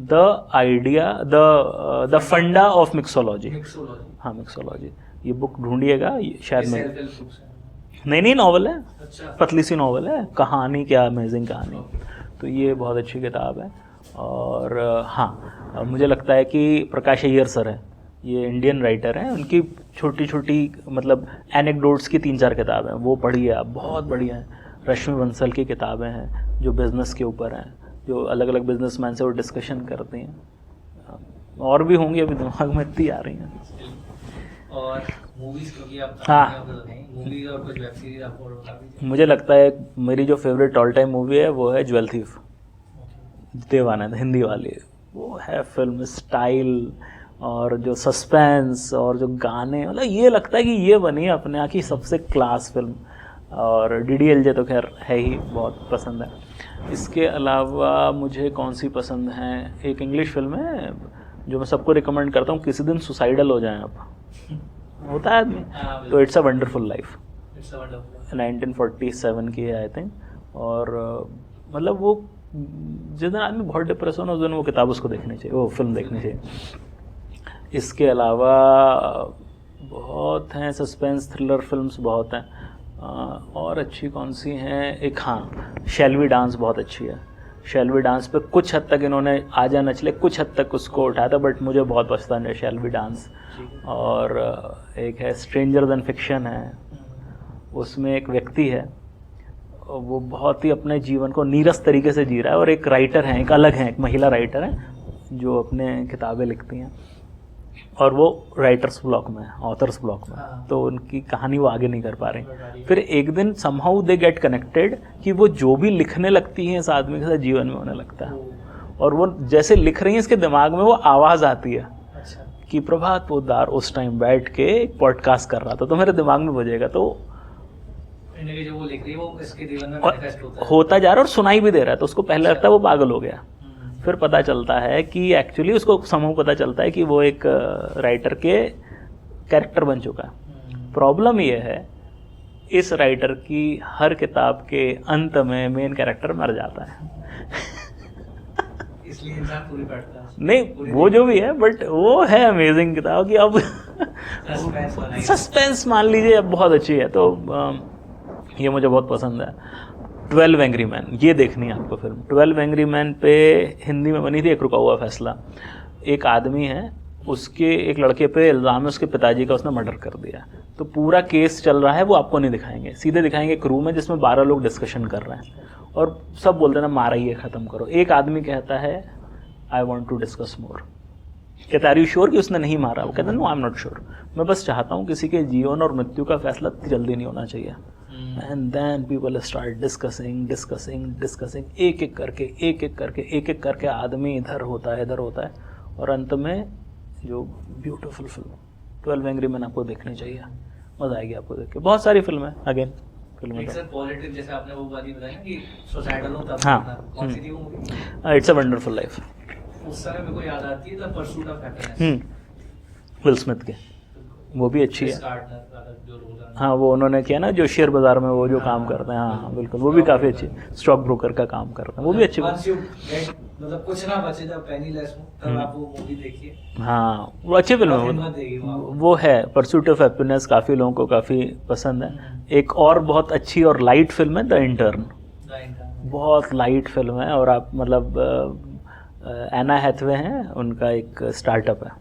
द आइडिया द फंडा ऑफ मिक्सोलॉजी। हाँ, मिक्सोलॉजी, ये बुक ढूंढिएगा, शायद नहीं नॉवल है, अच्छा। पतली सी नॉवल है, कहानी क्या अमेजिंग कहानी। तो ये बहुत अच्छी किताब है। और हाँ, मुझे लगता है कि प्रकाश अय्यर सर है, ये इंडियन राइटर हैं, उनकी छोटी छोटी मतलब एनेक्डोट्स की 3-4 किताबें वो पढ़िए आप, बहुत बढ़िया है। रश्मि बंसल की किताबें हैं जो बिज़नेस के ऊपर हैं, जो अलग अलग बिजनेसमैन से वो डिस्कशन करती हैं। और भी होंगी, अभी दिमाग में इतनी आ रही हैं। और मूवीज, क्योंकि आप हाँ, मूवीज और कुछ वेब सीरीज आपको और बता दीजिए। मुझे लगता है मेरी जो फेवरेट ऑल टाइम मूवी है वो है ज्वेल थीफ, देवानंद, हिंदी वाली। वो है फिल्म स्टाइल और जो सस्पेंस और जो गाने, मतलब ये लगता है कि ये बनी है अपने यहाँ की सबसे क्लास फिल्म। और DDLJ तो खैर है ही, बहुत पसंद है। इसके अलावा मुझे कौन सी पसंद है, एक इंग्लिश फिल्म है जो मैं सबको रिकमेंड करता हूँ, किसी दिन सुसाइडल हो जाएं आप, होता है आदमी, तो इट्स अ वंडरफुल लाइफ, 1947 की है आई थिंक। और मतलब वो जिस दिन आदमी बहुत डिप्रेस हो ना, उस दिन वो किताब उसको देखनी चाहिए, वो फिल्म देखनी चाहिए। इसके अलावा बहुत हैं सस्पेंस थ्रिलर फिल्म्स, बहुत हैं। और अच्छी कौन सी हैं, एक हाँ, शैल वी डांस बहुत अच्छी है। शैल वी डांस पे कुछ हद तक इन्होंने आजा नचले कुछ हद तक उसको उठाया था, बट मुझे बहुत पसंद है शैल वी डांस। और एक है स्ट्रेंजर देन फिक्शन है, उसमें एक व्यक्ति है, वो बहुत ही अपने जीवन को नीरस तरीके से जी रहा है, और एक राइटर हैं, एक अलग हैं, एक महिला राइटर हैं जो अपने किताबें लिखती हैं, और वो राइटर्स ब्लॉक में है, ऑथर्स ब्लॉक में, तो उनकी कहानी वो आगे नहीं कर पा रही। फिर एक दिन समहाउ दे गेट कनेक्टेड कि वो जो भी लिखने लगती हैं इस आदमी के साथ जीवन में होने लगता है, और वो जैसे लिख रही हैं इसके दिमाग में वो आवाज़ आती है कि प्रभात पोद्दार उस टाइम बैठ के एक पॉडकास्ट कर रहा था, तो मेरे दिमाग में बजेगा। तो जो वो लिख रही है वो इसके जीवन में मैनिफेस्ट होता जा रहा है और सुनाई भी दे रहा है, तो उसको पहले लगता है वो पागल हो गया, फिर पता चलता है कि एक्चुअली उसको समूह पता चलता है कि वो एक राइटर के कैरेक्टर बन चुका है। प्रॉब्लम ये है इस राइटर की हर किताब के अंत में मेन कैरेक्टर मर जाता है इसलिए इंसान पूरी पढ़ता है। नहीं वो जो भी है, बट वो है अमेजिंग किताब कि अब सस्पेंस मान लीजिए अब बहुत अच्छी है। तो ये मुझे बहुत पसंद है। 12 एंग्री मैन, ये देखनी है आपको फिल्म। 12 एंग्री मैन पे हिंदी में बनी थी एक रुका हुआ फैसला। एक आदमी है, उसके एक लड़के पे इल्ज़ाम है उसके पिताजी का उसने मर्डर कर दिया, तो पूरा केस चल रहा है, वो आपको नहीं दिखाएंगे, सीधे दिखाएंगे एक रूम है जिसमें 12 लोग डिस्कशन कर रहे हैं और सब बोलते हैं ना मारा ही है, ख़त्म करो। एक आदमी कहता है I want to discuss more, कहता आर यू श्योर कि उसने नहीं मारा? वो कहता है no I am not sure, मैं बस चाहता हूँ किसी के जीवन और मृत्यु का फैसला जल्दी नहीं होना चाहिए। And then people start discussing, एक एक करके आदमी इधर होता है और अंत में जो ब्यूटीफुल फिल्म 12 एंग्री मैन आपको देखनी चाहिए, मज़ा आएगी आपको देख के। बहुत सारी फिल्में अगेन पॉजिटिव, जैसे आपने वो बात बताई ना कि सोसाइटल होता, हाँ, कौन सी थी वो movie? It's a wonderful life. उस समय मेरे को याद आती है the pursuit of happiness, will Smith के, वो भी अच्छी है। हाँ, वो उन्होंने किया ना जो शेयर बाजार में वो जो काम करते हैं, हाँ बिल्कुल, वो भी काफ़ी अच्छी, स्टॉक ब्रोकर का काम करते हैं, वो भी अच्छी। मतलब कुछ ना बचे जब पेनीलेस हो तब आप वो मूवी देखिए। हाँ, वो अच्छी फिल्म है, वो है परसूट ऑफ हैप्पीनेस, काफ़ी लोगों को काफ़ी पसंद है। एक और बहुत अच्छी और लाइट फिल्म है द इंटर्न, बहुत लाइट फिल्म है, और आप मतलब एना हैथवे हैं, उनका एक स्टार्टअप है,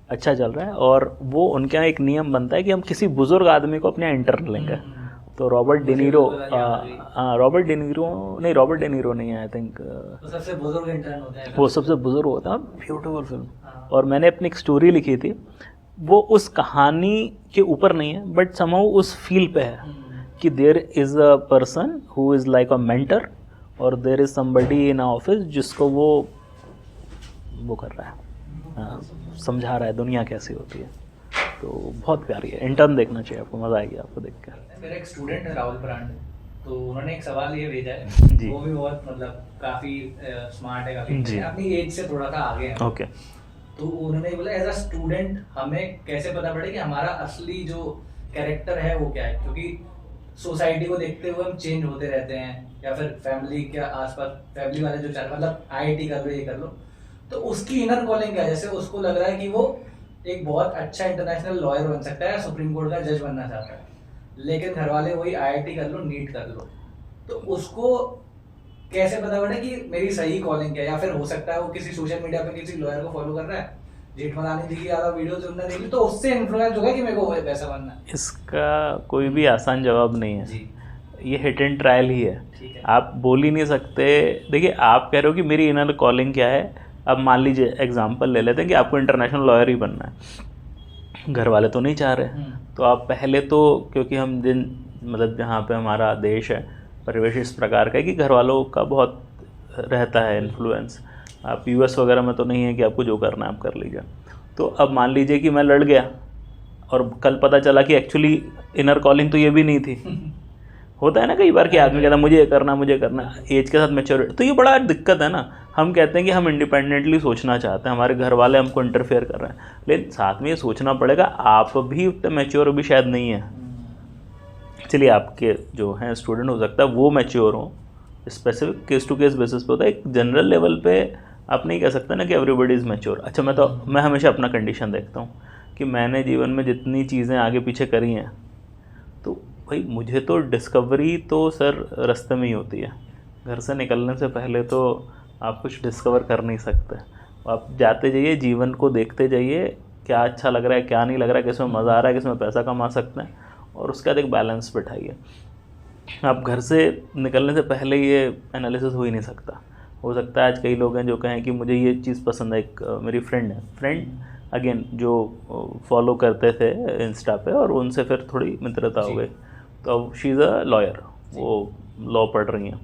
अच्छा चल रहा है, और वो उनके यहाँ एक नियम बनता है कि हम किसी बुजुर्ग आदमी को अपने यहाँ इंटर्न लेंगे। तो रॉबर्ट डेनीरो नहीं है आई थिंक, सबसे बुजुर्ग इंटर्न होता है, वो सबसे बुजुर्ग होता है। Beautiful film. और मैंने अपनी एक स्टोरी लिखी थी, वो उस कहानी के ऊपर नहीं है बट समहाउ उस फील पे है कि there is a person who is like a mentor और there is somebody in office जिसको वो कर रहा है, समझा रहा है दुनिया कैसी होती है। तो बहुत प्यारी है, इंटर्न देखना चाहिए आपको, मज़ा आएगी आपको देख कर। मेरा एक स्टूडेंट है राहुल ब्रांड, तो उन्होंने एक सवाल ये भेजा है जी। वो भी बहुत मतलब काफ़ी स्मार्ट है, काफ़ी अपनी एज से थोड़ा सा आगे है। ओके। तो उन्होंने बोला एज अ स्टूडेंट हमें कैसे पता पड़े कि हमारा असली जो कैरेक्टर है वो क्या है, क्योंकि सोसाइटी को देखते हुए हम चेंज होते रहते हैं, या फिर फैमिली के आसपास फैमिली वाले जो चाह मतलब IIT कर लो ये कर लो, तो उसकी इनर कॉलिंग क्या है? जैसे उसको लग रहा है कि वो एक बहुत अच्छा इंटरनेशनल लॉयर बन सकता है, सुप्रीम कोर्ट का जज बनना चाहता है, लेकिन घर वाले वही IIT कर लो, नीट कर लो, तो उसको कैसे पता पड़े कि मेरी सही कॉलिंग क्या है? या फिर हो सकता है वो किसी सोशल मीडिया पे किसी लॉयर को फॉलो कर रहा है, जेठमलानी जी की ज्यादा वीडियो तुमने देखी तो उससे इन्फ्लुएंस हो गया कि मेरे को वैसा बनना है। इसका कोई भी आसान जवाब नहीं है जी, ये हिट एंड ट्रायल ही है। ठीक है। आप बोल ही नहीं सकते। देखिए आप कह रहे हो कि मेरी इनर कॉलिंग क्या है। अब मान लीजिए एग्जांपल ले लेते हैं कि आपको इंटरनेशनल लॉयर ही बनना है, घर वाले तो नहीं चाह रहे, तो आप पहले तो, क्योंकि हम जिन मतलब जहाँ पे हमारा देश है परिवेश इस प्रकार का है कि घर वालों का बहुत रहता है इन्फ्लुएंस। आप US वगैरह में तो नहीं है कि आपको जो करना है आप कर लीजिए। तो अब मान लीजिए कि मैं लड़ गया और कल पता चला कि एक्चुअली इनर कॉलिंग तो ये भी नहीं थी। होता है ना कई बार कि आदमी कहता है मुझे ये करना मुझे करना, एज के साथ मैच्योरिटी, तो ये बड़ा दिक्कत है ना। हम कहते हैं कि हम इंडिपेंडेंटली सोचना चाहते हैं, हमारे घर वाले हमको इंटरफेयर कर रहे हैं, लेकिन साथ में ये सोचना पड़ेगा आप भी उतने मैच्योर भी शायद नहीं है। चलिए आपके जो हैं स्टूडेंट हो सकता है वो मैच्योर हो, specific case to case basis पे होता है। एक जनरल लेवल पे आप नहीं कह सकते ना कि एवरीबडी इज़ मैच्योर। अच्छा मैं हमेशा अपना कंडीशन देखता हूँ कि मैंने जीवन में जितनी चीज़ें आगे पीछे करी हैं, तो भाई मुझे तो डिस्कवरी तो सर रास्ते में ही होती है। घर से निकलने से पहले तो आप कुछ डिस्कवर कर नहीं सकते। आप जाते जाइए, जीवन को देखते जाइए, क्या अच्छा लग रहा है क्या नहीं लग रहा है, किस में मज़ा आ रहा है, किस में पैसा कमा सकते हैं, और उसके बाद एक बैलेंस बिठाइए। आप घर से निकलने से पहले ये एनालिसिस हो ही नहीं सकता। हो सकता है आज कई लोग हैं जो कहें कि मुझे ये चीज़ पसंद है। एक मेरी फ्रेंड अगेन जो फॉलो करते थे इंस्टा पे, और उनसे फिर थोड़ी मित्रता हो गई, तो अब शी इज़ अ लॉयर, वो लॉ पढ़ रही हैं,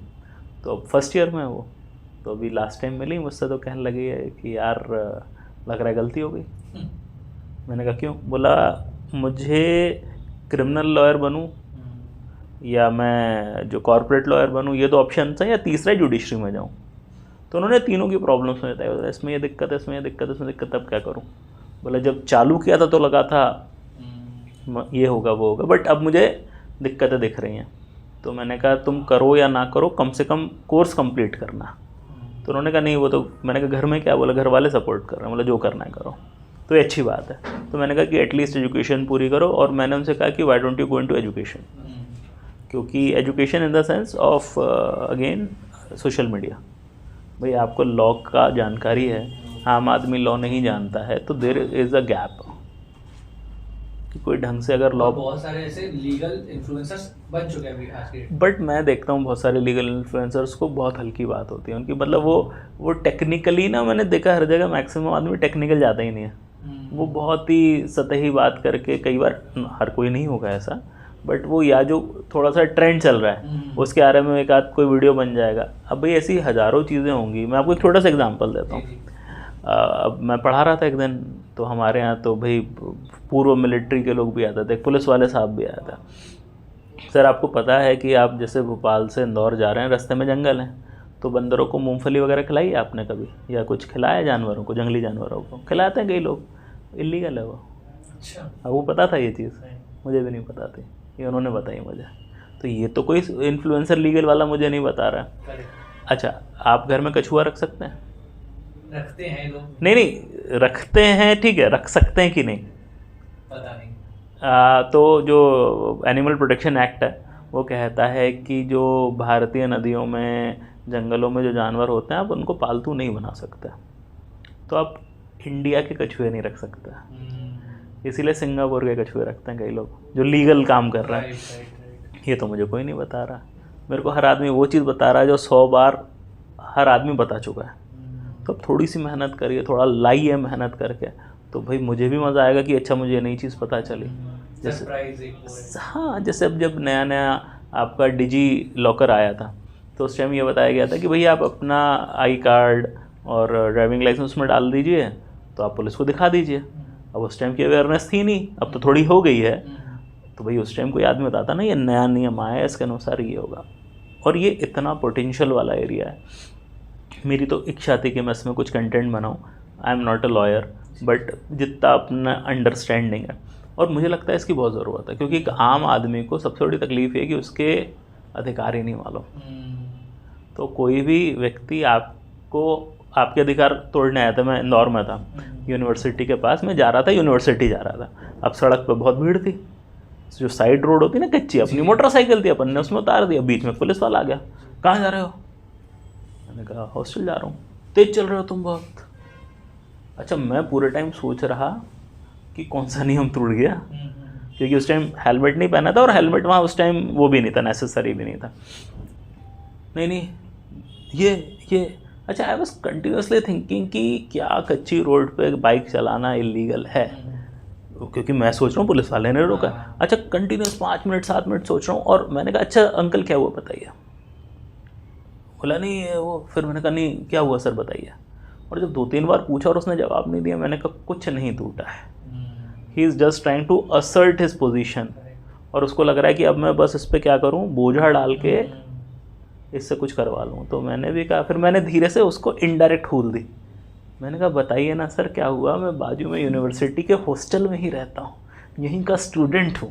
तो अब फर्स्ट ईयर में है वो। तो अभी लास्ट टाइम मिली मुझसे तो कहने लगी है कि यार लग रहा है गलती हो गई। मैंने कहा क्यों? बोला मुझे क्रिमिनल लॉयर बनूं या मैं जो कॉर्पोरेट लॉयर बनूं, ये तो ऑप्शन है, या तीसरा जुडिशरी में जाऊं। तो उन्होंने तीनों की प्रॉब्लम्स में बताया, इसमें ये दिक्कत है, इसमें ये दिक्कत है, इसमें दिक्कत, अब क्या करूं? बोला जब चालू किया था तो लगा था ये होगा वो होगा, बट अब मुझे दिक्कतें दिख रही हैं। तो मैंने कहा तुम करो या ना करो, कम से कम कोर्स कंप्लीट करना। तो उन्होंने कहा नहीं वो तो, मैंने कहा घर में क्या? बोला घर वाले सपोर्ट कर रहे हैं। बोला जो करना है करो, तो ये अच्छी बात है। तो मैंने कहा कि एटलीस्ट एजुकेशन पूरी करो, और मैंने उनसे कहा कि why don't you go into education, क्योंकि education in the sense of again social media. भाई आपको लॉ का जानकारी है, आम आदमी लॉ नहीं जानता है, तो देयर इज़ अ गैप कि कोई ढंग से अगर लॉ, बहुत सारे ऐसे लीगल इन्फ्लुएंसर्स बन चुके हैं अभी आज के। बट मैं देखता हूँ बहुत सारे लीगल इन्फ्लुएंसर्स को बहुत हल्की बात होती है उनकी, मतलब वो टेक्निकली ना, मैंने देखा हर जगह मैक्सिमम आदमी टेक्निकल जाता ही नहीं है। वो बहुत ही सतही बात करके, कई बार, हर कोई नहीं होगा ऐसा, बट वो या जो थोड़ा सा ट्रेंड चल रहा है उसके बारे में एक आध कोई वीडियो बन जाएगा। अब भाई ऐसी हज़ारों चीज़ें होंगी। मैं आपको एक छोटा सा एग्जांपल देता हूँ। अब मैं पढ़ा रहा था एक दिन, तो हमारे यहाँ तो भाई पूर्व मिलिट्री के लोग भी आते थे, पुलिस वाले साहब भी आया था। सर आपको पता है कि आप जैसे भोपाल से इंदौर जा रहे हैं, रास्ते में जंगल हैं, तो बंदरों को मूंगफली वगैरह खिलाई है आपने कभी, या कुछ खिलाया जानवरों को, जंगली जानवरों को खिलाते हैं कई लोग, इलीगल है वो। अच्छा, अब वो पता था ये चीज़? मुझे भी नहीं पता थी, ये उन्होंने बताई मुझे। तो ये तो कोई इन्फ्लुएंसर लीगल वाला मुझे नहीं बता रहा है। अच्छा आप घर में कछुआ रख सकते हैं? रखते हैं लोग? नहीं रखते हैं, ठीक है, रख सकते हैं कि नहीं पता नहीं। तो जो एनिमल प्रोटेक्शन एक्ट है वो कहता है कि जो भारतीय नदियों में, जंगलों में जो जानवर होते हैं आप उनको पालतू नहीं बना सकते। तो आप इंडिया के कछुए नहीं रख सकते, इसीलिए सिंगापुर के कछुए रखते हैं कई लोग जो लीगल काम कर रहे हैं। ये तो मुझे कोई नहीं बता रहा, मेरे को हर आदमी वो चीज़ बता रहा है जो 100 बार हर आदमी बता चुका है। तो अब थोड़ी सी मेहनत करिए, थोड़ा लाइए मेहनत करके, तो भाई मुझे भी मज़ा आएगा कि अच्छा मुझे ये नई चीज़ पता चली। जैसे हाँ, जैसे अब जब नया नया आपका डिजी लॉकर आया था, तो उस टाइम ये बताया गया था कि भाई आप अपना आई कार्ड और ड्राइविंग लाइसेंस में डाल दीजिए, तो आप पुलिस को दिखा दीजिए। अब उस टाइम की अवेयरनेस थी नहीं, अब तो थोड़ी हो गई है। तो भाई उस टाइम कोई आदमी बताता ना ये नया नियम आया है, इसके अनुसार ये होगा। और ये इतना पोटेंशियल वाला एरिया है। मेरी तो इच्छा थी कि मैं इसमें कुछ कंटेंट बनाऊँ। आई am not a lawyer, but जितना अपना अंडरस्टैंडिंग है, और मुझे लगता है इसकी बहुत ज़रूरत है, क्योंकि एक आम आदमी को सबसे बड़ी तकलीफ है कि उसके अधिकार ही नहीं मालूम। तो कोई भी व्यक्ति आपको आपके अधिकार तोड़ने आया था। मैं इंदौर में था, यूनिवर्सिटी के पास मैं जा रहा था, यूनिवर्सिटी जा रहा था। अब सड़क पर बहुत भीड़ थी, जो साइड रोड होती है ना कच्ची, अपनी मोटरसाइकिल थी, अपन ने उसमें उतार दिया, बीच में पुलिस वाला आ गया, कहाँ जा रहे हो? मैंने कहा हॉस्टल जा रहा हूँ। तेज चल रहे हो तुम बहुत। अच्छा, मैं पूरे टाइम सोच रहा कि कौन सा नियम टूट गया, क्योंकि उस टाइम हेलमेट नहीं पहना था, और हेलमेट वहाँ उस टाइम वो भी नहीं था, नेसेसरी भी नहीं था। नहीं ये अच्छा, आई वॉज कंटिन्यूसली थिंकिंग कि क्या कच्ची रोड पे बाइक चलाना इलीगल है, क्योंकि मैं सोच रहा हूँ पुलिस वाले ने रोका। अच्छा, कंटिन्यूस 5 मिनट 7 मिनट सोच रहा हूँ, और मैंने कहा अच्छा अंकल क्या हुआ बताइए। बोला नहीं वो, फिर मैंने कहा नहीं क्या हुआ सर बताइए। और जब 2-3 बार पूछा और उसने जवाब नहीं दिया, मैंने कहा कुछ नहीं टूटा है, he is just trying to assert his position, और उसको लग रहा है कि अब मैं बस इस पर क्या करूँ, बोझा डाल के इससे कुछ करवा लूँ। तो मैंने भी कहा, फिर मैंने धीरे से उसको इनडायरेक्ट खूल दी। मैंने कहा बताइए ना सर क्या हुआ, मैं बाजू में यूनिवर्सिटी के हॉस्टल में ही रहता हूँ, यहीं का स्टूडेंट हूँ।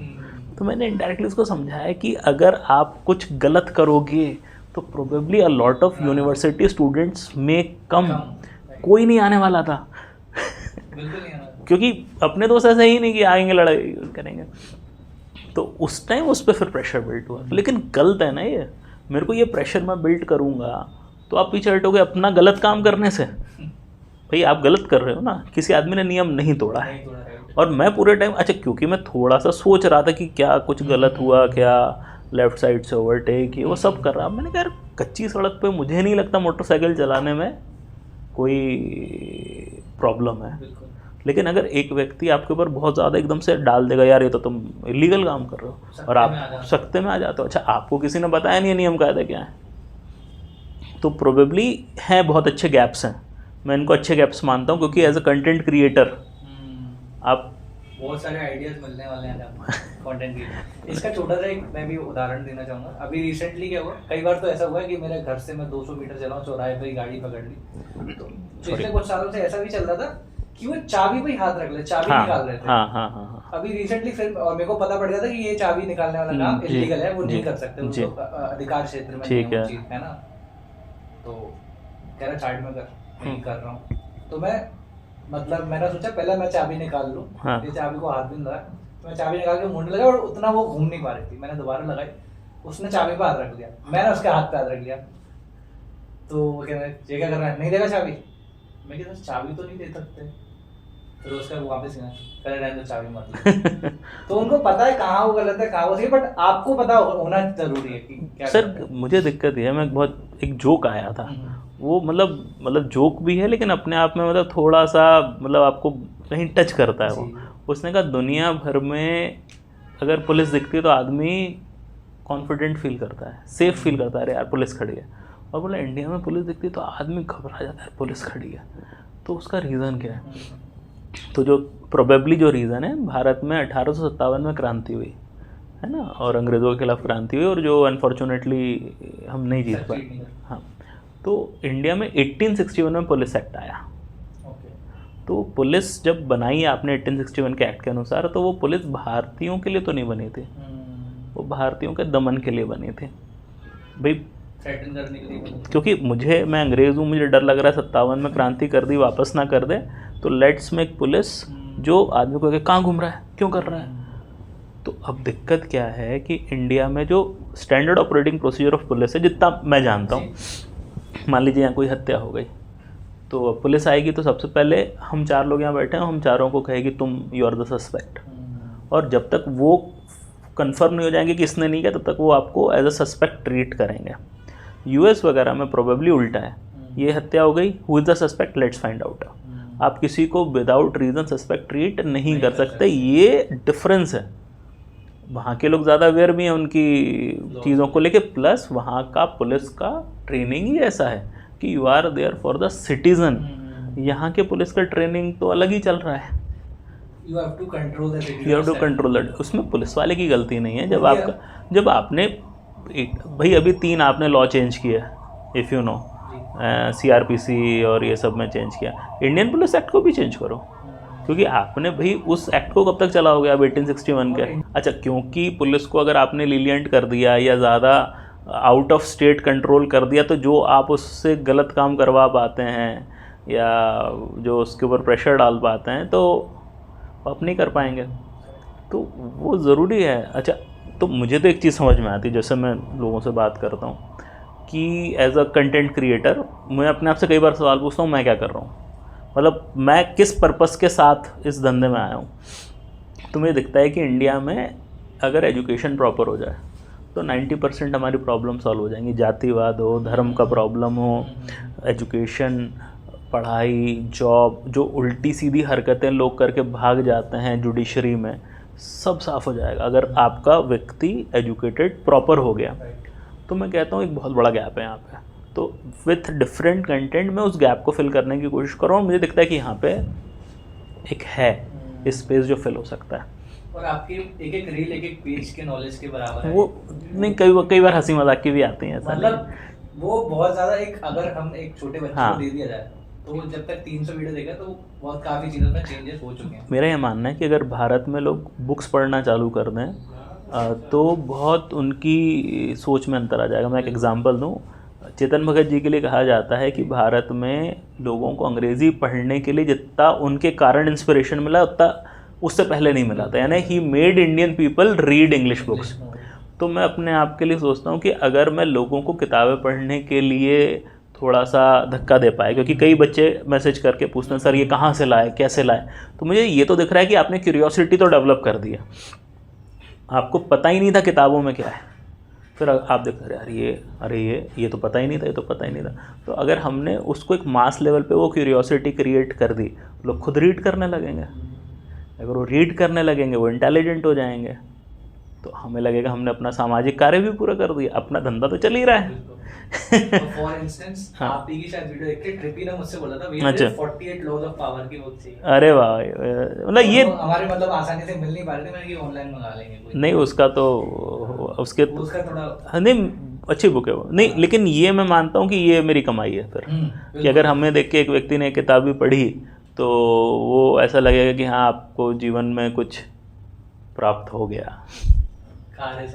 तो मैंने इनडायरेक्टली उसको समझाया कि अगर आप कुछ गलत करोगे तो probably a lot of university students में कम, कोई नहीं आने वाला था क्योंकि अपने दोस्त ऐसे ही नहीं कि आएंगे लड़ाई करेंगे। तो उस टाइम उस पर फिर प्रेशर बिल्ड हुआ, लेकिन गलत है ना ये। मेरे को ये प्रेशर मैं बिल्ड करूँगा तो आप पीछे हटोगे अपना गलत काम करने से। भाई आप गलत कर रहे हो ना, किसी आदमी ने नियम नहीं तोड़ा है। और मैं पूरे टाइम अच्छा, क्योंकि मैं थोड़ा सा सोच रहा था कि क्या कुछ गलत हुआ क्या, लेफ़्ट साइड से ओवरटेक, ये वो सब कर रहा। मैंने कहा यार कच्ची सड़क पे मुझे नहीं लगता मोटरसाइकिल चलाने में कोई प्रॉब्लम है, लेकिन अगर एक व्यक्ति आपके ऊपर बहुत ज़्यादा एकदम से डाल देगा यार ये तो तुम इलीगल काम कर रहे हो, और आप सख्ते में आ जाते हो। अच्छा, आपको किसी ने बताया नहीं नियम कायदा क्या है, तो प्रोबेबली हैं बहुत अच्छे गैप्स हैं। मैं इनको अच्छे गैप्स मानता हूँ, क्योंकि एज अ कंटेंट क्रिएटर आप बहुत सारे आइडियाज मिलने वाले हैं कंटेंट क्रिएटर। इसका छोटा सा एक मैं भी उदाहरण देना चाहूँगा। अभी रिसेंटली क्या हुआ, कई बार तो ऐसा हुआ है कि मेरे घर से मैं 200 मीटर चला हूँ, चौराहे पर ही गाड़ी पकड़ ली। तो पिछले कुछ सालों से ऐसा भी चल रहा था कि वो चाबी पे हाथ रख ले, चाबी निकाल रहे थे। हाँ। अभी रिसेंटली फिर और मेरे को पता पड़ गया था कि ये चाबी निकालने वाला काम इलीगल है, वो नहीं कर सकते, उनको अधिकार क्षेत्र में ठीक है ना। तो कह रहा चार्ट में कर, नहीं कर रहा हूँ। तो मैं मतलब मैंने सोचा पहले मैं चाबी निकाल लूँ, ये चाबी को हाथ भी नहीं लगा, तो मैं चाबी निकाल के मुंड लगा, और उतना वो घूम नहीं पा रही थी। मैंने दोबारा लगाई, उसने चाबी पे हाथ रख दिया, मैंने उसके हाथ पे हाथ रख लिया। तो वो कह रहा है ये क्या कर रहा है, नहीं देगा चाबी। मैं कहता चाबी तो नहीं दे सकते। फिर उसका वापस पहले टाइम तो चाबी मत तो उनको पता है कहाँ वो गलत है कहाँ वो सही, बट आपको पता होना जरूरी है कि क्या सर। मुझे दिक्कत ये है, मैं बहुत एक जोक आया था, वो मतलब जोक भी है, लेकिन अपने आप में मतलब थोड़ा सा मतलब आपको कहीं टच करता है वो। उसने कहा दुनिया भर में अगर पुलिस दिखती है तो आदमी कॉन्फिडेंट फील करता है, सेफ फील करता है, अरे यार पुलिस खड़ी है। और बोला इंडिया में पुलिस दिखती है तो आदमी घबरा जाता है, पुलिस खड़ी है। तो उसका रीज़न क्या है? तो जो प्रोबेबली जो रीज़न है, भारत में 1857 में क्रांति हुई है ना, और अंग्रेज़ों के खिलाफ क्रांति हुई, और जो अनफॉर्चुनेटली हम नहीं जीत पाए। हाँ, तो इंडिया में 1861 में पुलिस एक्ट आया। तो पुलिस जब बनाई आपने 1861 के एक्ट के अनुसार, तो वो पुलिस भारतीयों के लिए तो नहीं बनी थी, वो भारतीयों के दमन के लिए बनी थी भाई, करने के लिए। क्योंकि मैं अंग्रेज़ हूँ, मुझे डर लग रहा है 57 में क्रांति कर दी वापस ना कर दे, तो लेट्स मेक पुलिस जो आदमी को कहाँ घूम रहा है, क्यों कर रहा है। तो अब दिक्कत क्या है कि इंडिया में जो standard operating procedure of police है, जितना मैं जानता हूँ, मान लीजिए यहाँ कोई हत्या हो गई, तो पुलिस आएगी तो सबसे पहले हम 4 लोग यहाँ बैठे हैं, हम चारों को कहेगी तुम यू आर द सस्पेक्ट, और जब तक वो कंफर्म नहीं हो जाएंगे कि इसने नहीं किया, तब तक वो आपको एज अ सस्पेक्ट ट्रीट करेंगे। यूएस वगैरह में प्रोबेबली उल्टा है, ये हत्या हो गई, who is the suspect, let's find out. आप किसी को विदाउट रीज़न सस्पेक्ट ट्रीट नहीं कर सकते, ये डिफरेंस है। वहाँ के लोग ज़्यादा अवेयर भी हैं उनकी चीज़ों को लेके, प्लस वहाँ का पुलिस का ट्रेनिंग ही ऐसा है कि you are there for the citizen. यहाँ के पुलिस का ट्रेनिंग तो अलग ही चल रहा है, you have to control that. उसमें पुलिस वाले की गलती नहीं है। जब आपने भाई अभी 3 आपने लॉ चेंज किया, इफ़ यू नो, CRPC और ये सब में चेंज किया, इंडियन पुलिस एक्ट को भी चेंज करो, क्योंकि आपने भाई उस एक्ट को कब तक चलाओगे आप 1861 के। अच्छा, क्योंकि पुलिस को अगर आपने लीलियंट कर दिया या ज़्यादा आउट ऑफ स्टेट कंट्रोल कर दिया, तो जो आप उससे गलत काम करवा पाते हैं या जो उसके ऊपर प्रेशर डाल पाते हैं, तो आप नहीं कर पाएंगे। तो वो ज़रूरी है। अच्छा, तो मुझे तो एक चीज़ समझ में आती है, जैसे मैं लोगों से बात करता हूँ कि एज अ कंटेंट क्रिएटर मैं अपने आप से कई बार सवाल पूछता हूँ, मैं क्या कर रहा हूँ, मतलब मैं किस पर्पस के साथ इस धंधे में आया हूँ। तो मुझे दिखता है कि इंडिया में अगर एजुकेशन प्रॉपर हो जाए तो 90% हमारी प्रॉब्लम सॉल्व हो जाएंगी। जातिवाद हो, धर्म का प्रॉब्लम हो, एजुकेशन, पढ़ाई, जॉब, जो उल्टी सीधी हरकतें लोग करके भाग जाते हैं जुडिशरी में, सब साफ़ हो जाएगा अगर आपका व्यक्ति एजुकेटेड प्रॉपर हो गया। तो मैं कहता हूँ एक बहुत बड़ा गैप है यहाँ पे। तो विथ डिफरेंट कंटेंट मैं उस गैप को फिल करने की कोशिश कर रहा हूँ। मुझे दिखता है कि यहाँ पे एक है स्पेस जो फिल हो सकता है। और आपकी एक एक रील एक एक पेज के नॉलेज के बराबर है वो नहीं, कई बार हंसी मजाक की भी आती हैं, ऐसा मतलब वो बहुत ज़्यादा एक, अगर हम एक छोटे बच्चे हाँ। को दे दिया जाए तो वो जब तक 300 वीडियो देगा तो बहुत काफ़ी चीज़ों में चेंजेस हो चुके हैं। मेरा ये मानना है कि अगर भारत में लोग बुक्स पढ़ना चालू कर दें तो बहुत उनकी सोच में अंतर आ जाएगा। मैं एक एग्जांपल दूं, चेतन भगत जी के लिए कहा जाता है कि भारत में लोगों को अंग्रेज़ी पढ़ने के लिए जितना उनके कारण इंस्पिरेशन मिला उतना उससे पहले नहीं मिला था, यानी he made Indian people read English books. तो मैं अपने आप के लिए सोचता हूँ कि अगर मैं लोगों को किताबें पढ़ने के लिए थोड़ा सा धक्का दे पाए, क्योंकि कई बच्चे मैसेज करके पूछते हैं सर ये कहाँ से लाए, कैसे लाए, तो मुझे ये तो दिख रहा है कि आपने क्यूरियोसिटी तो डेवलप कर दिया, आपको पता ही नहीं था किताबों में क्या है, फिर आप देखते रहे अरे ये तो पता ही नहीं था, ये तो पता ही नहीं था। तो अगर हमने उसको एक मास लेवल पे वो क्यूरियोसिटी क्रिएट कर दी, लोग खुद रीड करने लगेंगे। अगर वो रीड करने लगेंगे वो इंटेलिजेंट हो जाएंगे, तो हमें लगेगा हमने अपना सामाजिक कार्य भी पूरा कर दिया, अपना धंधा तो चल ही रहा है। फॉर इंस्टेंस आप ही की शायद वीडियो देख के ट्रिपी ने मुझसे बोला था भैया 48 लॉज ऑफ पावर की बुक चाहिए। अरे वाह, मतलब ये हमारे मतलब आसानी से मिल नहीं पा रहे थे, मैंने कि ऑनलाइन मंगा लेंगे कोई। नहीं, उसका तो उसका थोड़ा नहीं, अच्छी बुक है वो, नहीं, लेकिन ये मैं मानता हूँ कि ये मेरी कमाई है फिर, कि अगर हमें देख के एक व्यक्ति ने किताब भी पढ़ी तो वो ऐसा लगेगा कि हाँ आपको जीवन में कुछ प्राप्त हो गया, कार्य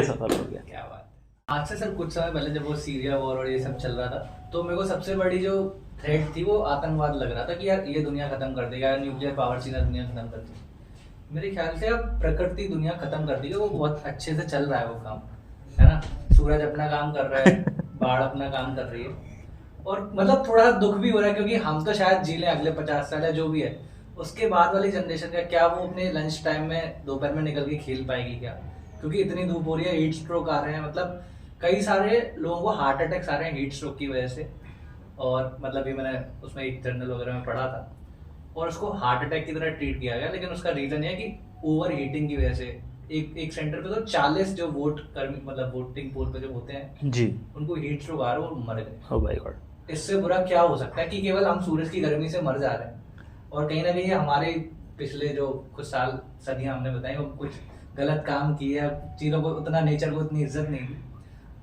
सफल हो गया। क्या बात। आज से सर कुछ समय पहले जब वो सीरिया वॉर और ये सब चल रहा था तो मेरे को सबसे बड़ी जो थ्रेट थी वो आतंकवाद लग रहा था कि यार ये दुनिया खत्म कर देगा, न्यूक्लियर पावर सीधा दुनिया खत्म कर देगी। मेरे ख्याल से अब प्रकृति दुनिया खत्म कर देगी, वो बहुत अच्छे से चल रहा है वो काम, है ना। सूरज अपना काम कर रहा है, बाढ़ अपना काम कर रही है, और मतलब थोड़ा दुख भी हो रहा है क्योंकि हम तो शायद जी लें अगले 50 साल या जो भी है, उसके बाद वाली जनरेशन का क्या वो अपने लंच टाइम में दोपहर में निकल के खेल पाएगी क्या, क्योंकि इतनी धूप हो रही है, हीट स्ट्रोक आ रहे हैं, मतलब कई सारे लोगों को हार्ट अटैक्स आ रहे हैं हीट स्ट्रोक की वजह से। और मतलब ये मैंने उसमें एक जर्नल वगैरह में पढ़ा था, और उसको हार्ट अटैक की तरह ट्रीट किया गया, लेकिन उसका रीजन है कि ओवर हीटिंग की वजह से एक सेंटर पे तो 40 जो वोट कर्मी मतलब वोटिंग पोल पे जो होते हैं जी, उनको हीट स्ट्रोक आ रहा है और मर गए। Oh my God. इससे बुरा क्या हो सकता है कि केवल हम सूरज की गर्मी से मर जा रहे हैं, और कहीं ना कहीं हमारे पिछले जो कुछ साल सदियां हमने बताई वो कुछ गलत काम किए, चीज़ों को उतना, नेचर को उतनी इज्जत नहीं दी।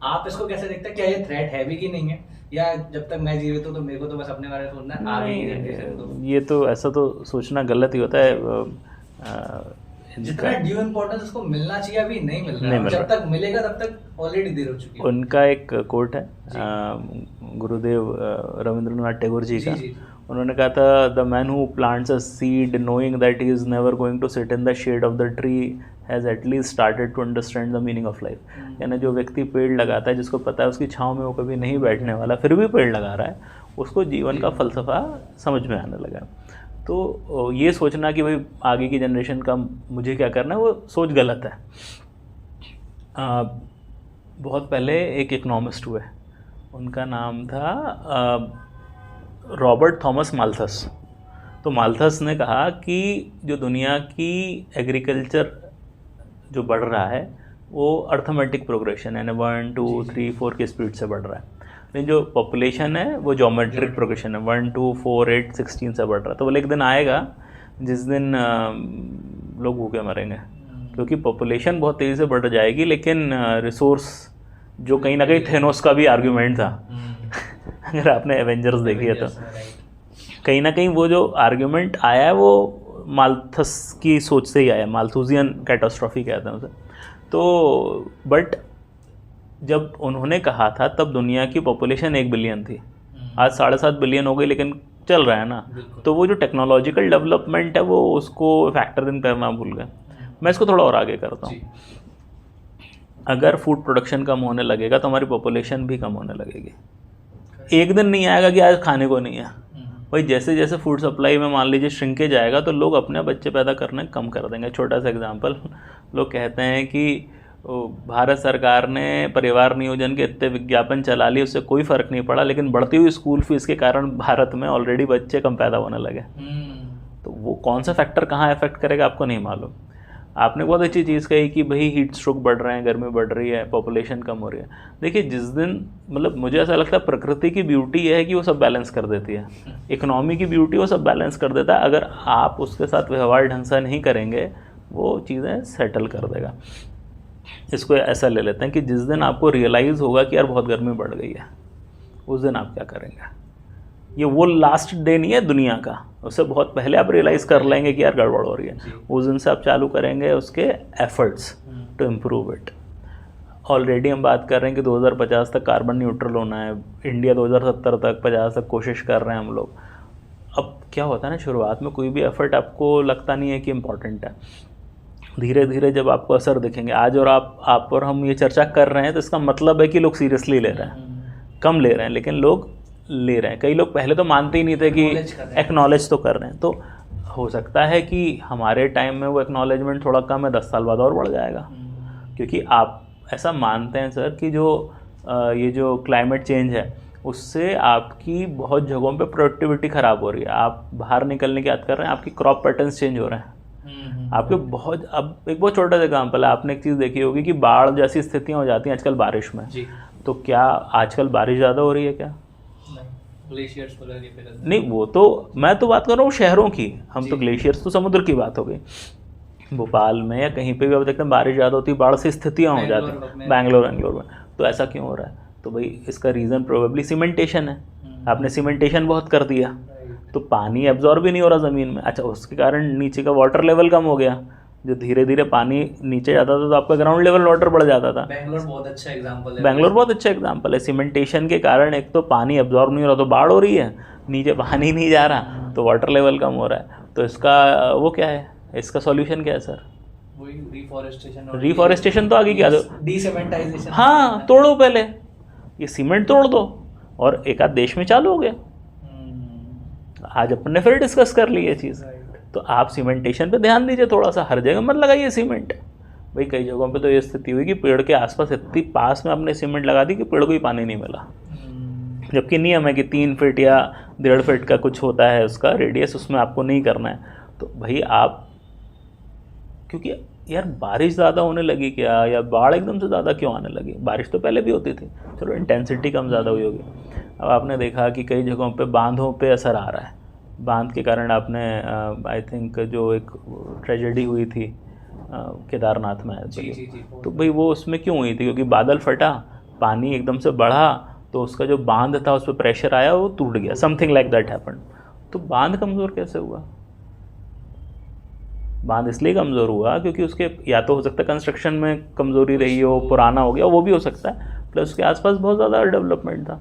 आप इसको कैसे देखते हैं, क्या ये थ्रेट है भी कि नहीं है, या जब तक मैं जीवित हूँ तो मेरे को तो बस अपने बारे में सोचना है, आगे ही जनरेशन को ये तो ऐसा तो सोचना गलत ही होता है। जितना ड्यू इम्पोर्टेंस उसको मिलना चाहिए अभी नहीं मिल रहा है, जब तक मिलेगा तब तक ऑलरेडी देर हो चुकी है। उनका एक कोट है गुरुदेव रविंद्रनाथ टैगोर जी का, उन्होंने कहा था the man who plants a seed knowing that he is never going to sit in the shade of the tree has at least started to understand the meaning of life. यानी जो व्यक्ति पेड़ लगाता है, जिसको पता है उसकी छाँव में वो कभी नहीं बैठने वाला, फिर भी पेड़ लगा रहा है, उसको जीवन का फलसफा समझ में आने लगा। तो ये सोचना कि भाई आगे की जनरेशन का मुझे क्या करना है, वो सोच गलत है। बहुत पहले एक इकोनॉमिस्ट हुए, उनका नाम था रॉबर्ट थॉमस माल्थस। तो माल्थस ने कहा कि जो दुनिया की एग्रीकल्चर जो बढ़ रहा है वो अर्थमेटिक प्रोग्रेशन यानी 1 2 3 4 की स्पीड से बढ़ रहा है, लेकिन जो पॉपुलेशन है वो ज्योमेट्रिक प्रोग्रेशन है, 1 2 4 8 16 से बढ़ रहा है। तो बोले एक दिन आएगा जिस दिन लोग भूखे मरेंगे, क्योंकि पॉपुलेशन बहुत तेज़ी से बढ़ जाएगी, लेकिन रिसोर्स जो कहीं ना कहीं थेनोस का भी आर्ग्यूमेंट था अगर आपने एवेंजर्स देखी है तो कहीं ना कहीं वो जो आर्ग्यूमेंट आया है वो माल्थस की सोच से ही आया, माल्थुसियन कैटास्ट्रॉफी कहते हैं उसे। तो बट जब उन्होंने कहा था तब दुनिया की पॉपुलेशन 1 बिलियन थी, आज 7.5 बिलियन हो गई, लेकिन चल रहा है ना। तो वो जो टेक्नोलॉजिकल डेवलपमेंट है वो उसको फैक्टर इन करना भूल गए। मैं इसको थोड़ा और आगे करता हूँ। अगर फूड प्रोडक्शन कम होने लगेगा तो हमारी पॉपुलेशन भी कम होने लगेगी। एक दिन नहीं आएगा कि आज खाने को नहीं है भाई। जैसे जैसे फूड सप्लाई में मान लीजिए श्रिंकेज आएगा तो लोग अपने बच्चे पैदा करने कम कर देंगे। छोटा सा एग्जांपल, लोग कहते हैं कि भारत सरकार ने परिवार नियोजन के इतने विज्ञापन चला लिए, उससे कोई फ़र्क नहीं पड़ा, लेकिन बढ़ती हुई स्कूल फीस के कारण भारत में ऑलरेडी बच्चे कम पैदा होने लगे। तो वो कौन सा फैक्टर कहाँ इफेक्ट करेगा आपको नहीं मालूम। आपने बहुत अच्छी चीज़ कही कि भाई हीट स्ट्रोक बढ़ रहे हैं, गर्मी बढ़ रही है, पॉपुलेशन कम हो रही है। देखिए जिस दिन मतलब मुझे ऐसा लगता है प्रकृति की ब्यूटी ये है कि वो सब बैलेंस कर देती है। इकोनॉमी की ब्यूटी वो सब बैलेंस कर देता है। अगर आप उसके साथ व्यवहार ढंग से नहीं करेंगे वो चीज़ें सेटल कर देगा। इसको ऐसा ले लेते हैं कि जिस दिन आपको रियलाइज़ होगा कि यार बहुत गर्मी बढ़ गई है, उस दिन आप क्या करेंगे। ये वो लास्ट डे नहीं है दुनिया का, उससे बहुत पहले आप रियलाइज़ कर लेंगे कि यार गड़बड़ हो रही है। उस दिन से आप चालू करेंगे उसके efforts to improve it. Already हम बात कर रहे हैं कि 2050 तक कार्बन न्यूट्रल होना है। इंडिया 2070 तक 50 तक कोशिश कर रहे हैं हम लोग। अब क्या होता है ना, शुरुआत में कोई भी एफर्ट आपको लगता नहीं है कि इम्पॉर्टेंट है। धीरे धीरे जब आपको असर दिखेंगे, आज और आप और हम ये चर्चा कर रहे हैं तो इसका मतलब है कि लोग सीरियसली ले रहे हैं। कम ले रहे हैं लेकिन लोग ले रहे हैं। कई लोग पहले तो मानते ही नहीं थे कि एक्नॉलेज तो कर रहे हैं। तो हो सकता है कि हमारे टाइम में वो एक्नॉलेजमेंट थोड़ा कम है, 10 साल बाद और बढ़ जाएगा। क्योंकि आप ऐसा मानते हैं सर कि ये जो क्लाइमेट चेंज है उससे आपकी बहुत जगहों पे प्रोडक्टिविटी ख़राब हो रही है। आप बाहर निकलने की बात कर रहे हैं, आपकी क्रॉप पैटर्न्स चेंज हो रहे हैं। आपके बहुत, अब एक बहुत छोटा सा एग्जाम्पल है, आपने एक चीज़ देखी होगी कि बाढ़ जैसी स्थितियाँ हो जाती हैं आजकल बारिश में। तो क्या आजकल बारिश ज़्यादा हो रही है क्या? ग्लेशियर्स नहीं, वो तो मैं तो बात कर रहा हूँ शहरों की। हम तो ग्लेशियर्स तो समुद्र की बात हो गई। भोपाल में या कहीं पे भी अब देखते हैं बारिश ज़्यादा होती है, बाढ़ से स्थितियाँ हो जाती हैं बेंगलोर में। तो ऐसा क्यों हो रहा है? तो भाई इसका रीज़न प्रोबेबली सीमेंटेशन है। आपने सीमेंटेशन बहुत कर दिया तो पानी एब्जॉर्ब भी नहीं हो रहा ज़मीन में। अच्छा, उसके कारण नीचे का वाटर लेवल कम हो गया। जो धीरे धीरे पानी नीचे जाता था तो आपका ग्राउंड लेवल वाटर बढ़ जाता था। बेंगलोर बहुत अच्छा एग्जांपल है। बेंगलोर बहुत अच्छा एग्जांपल है। सीमेंटेशन के कारण एक तो पानी एब्जॉर्ब नहीं हो रहा तो बाढ़ हो रही है, नीचे पानी नहीं जा रहा तो वाटर लेवल कम हो रहा है। तो इसका वो क्या है, इसका सॉल्यूशन क्या है सर? वही रिफॉरेस्टेशन तो आगे क्या दो, डीसीमेंटाइजेशन। हाँ, तोड़ो पहले, ये सीमेंट तोड़ दो और एक आध देश में चालू हो गया। आज अपन ने फिर डिस्कस कर ली ये चीज़। तो आप सीमेंटेशन पे ध्यान दीजिए थोड़ा सा, हर जगह मत लगाइए सीमेंट। भाई कई जगहों पे तो ये स्थिति हुई कि पेड़ के आसपास इतनी पास में आपने सीमेंट लगा दी कि पेड़ को ही पानी नहीं मिला। जबकि नियम है कि 3 फीट या 1.5 फीट का कुछ होता है उसका रेडियस, उसमें आपको नहीं करना है। तो भाई आप, क्योंकि यार बारिश ज़्यादा होने लगी क्या, या बाढ़ एकदम से ज़्यादा क्यों आने लगी? बारिश तो पहले भी होती थी, चलो इंटेंसिटी कम ज़्यादा हुई होगी। अब आपने देखा कि कई जगहों पे बांधों पे असर आ रहा है। बांध के कारण आपने आई थिंक जो एक ट्रेजेडी हुई थी केदारनाथ में, तो भाई वो उसमें क्यों हुई थी? क्योंकि बादल फटा, पानी एकदम से बढ़ा तो उसका जो बांध था उस पर प्रेशर आया, वो टूट गया। Something like that happened. तो बांध कमज़ोर कैसे हुआ? बांध इसलिए कमज़ोर हुआ क्योंकि उसके या तो हो सकता है कंस्ट्रक्शन में कमज़ोरी रही हो, पुराना हो गया, वो भी हो सकता है, प्लस उसके आसपास बहुत ज़्यादा डेवलपमेंट था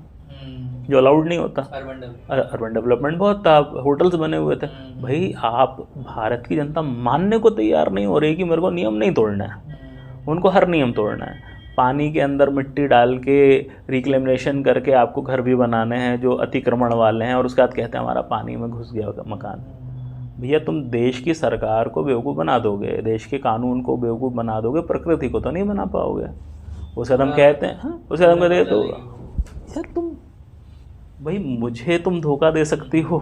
जो अलाउड नहीं होता। अर्बन डेवलपमेंट बहुत था, होटल्स बने हुए थे। भाई आप, भारत की जनता मानने को तैयार नहीं हो रही कि मेरे को नियम नहीं तोड़ना है, उनको हर नियम तोड़ना है। पानी के अंदर मिट्टी डाल के रिक्लेमिनेशन करके आपको घर भी बनाने हैं जो अतिक्रमण वाले हैं, और उसके बाद कहते हैं हमारा पानी में घुस गया मकान। भैया तुम देश की सरकार को बेवकूफ़ बना दोगे, देश के कानून को बेवकूफ़ बना दोगे, प्रकृति को तो नहीं बना पाओगे। उसे हम कहते हैं, हाँ उसे हम कहते हैं तो यार तुम, भाई मुझे तुम धोखा दे सकती हो,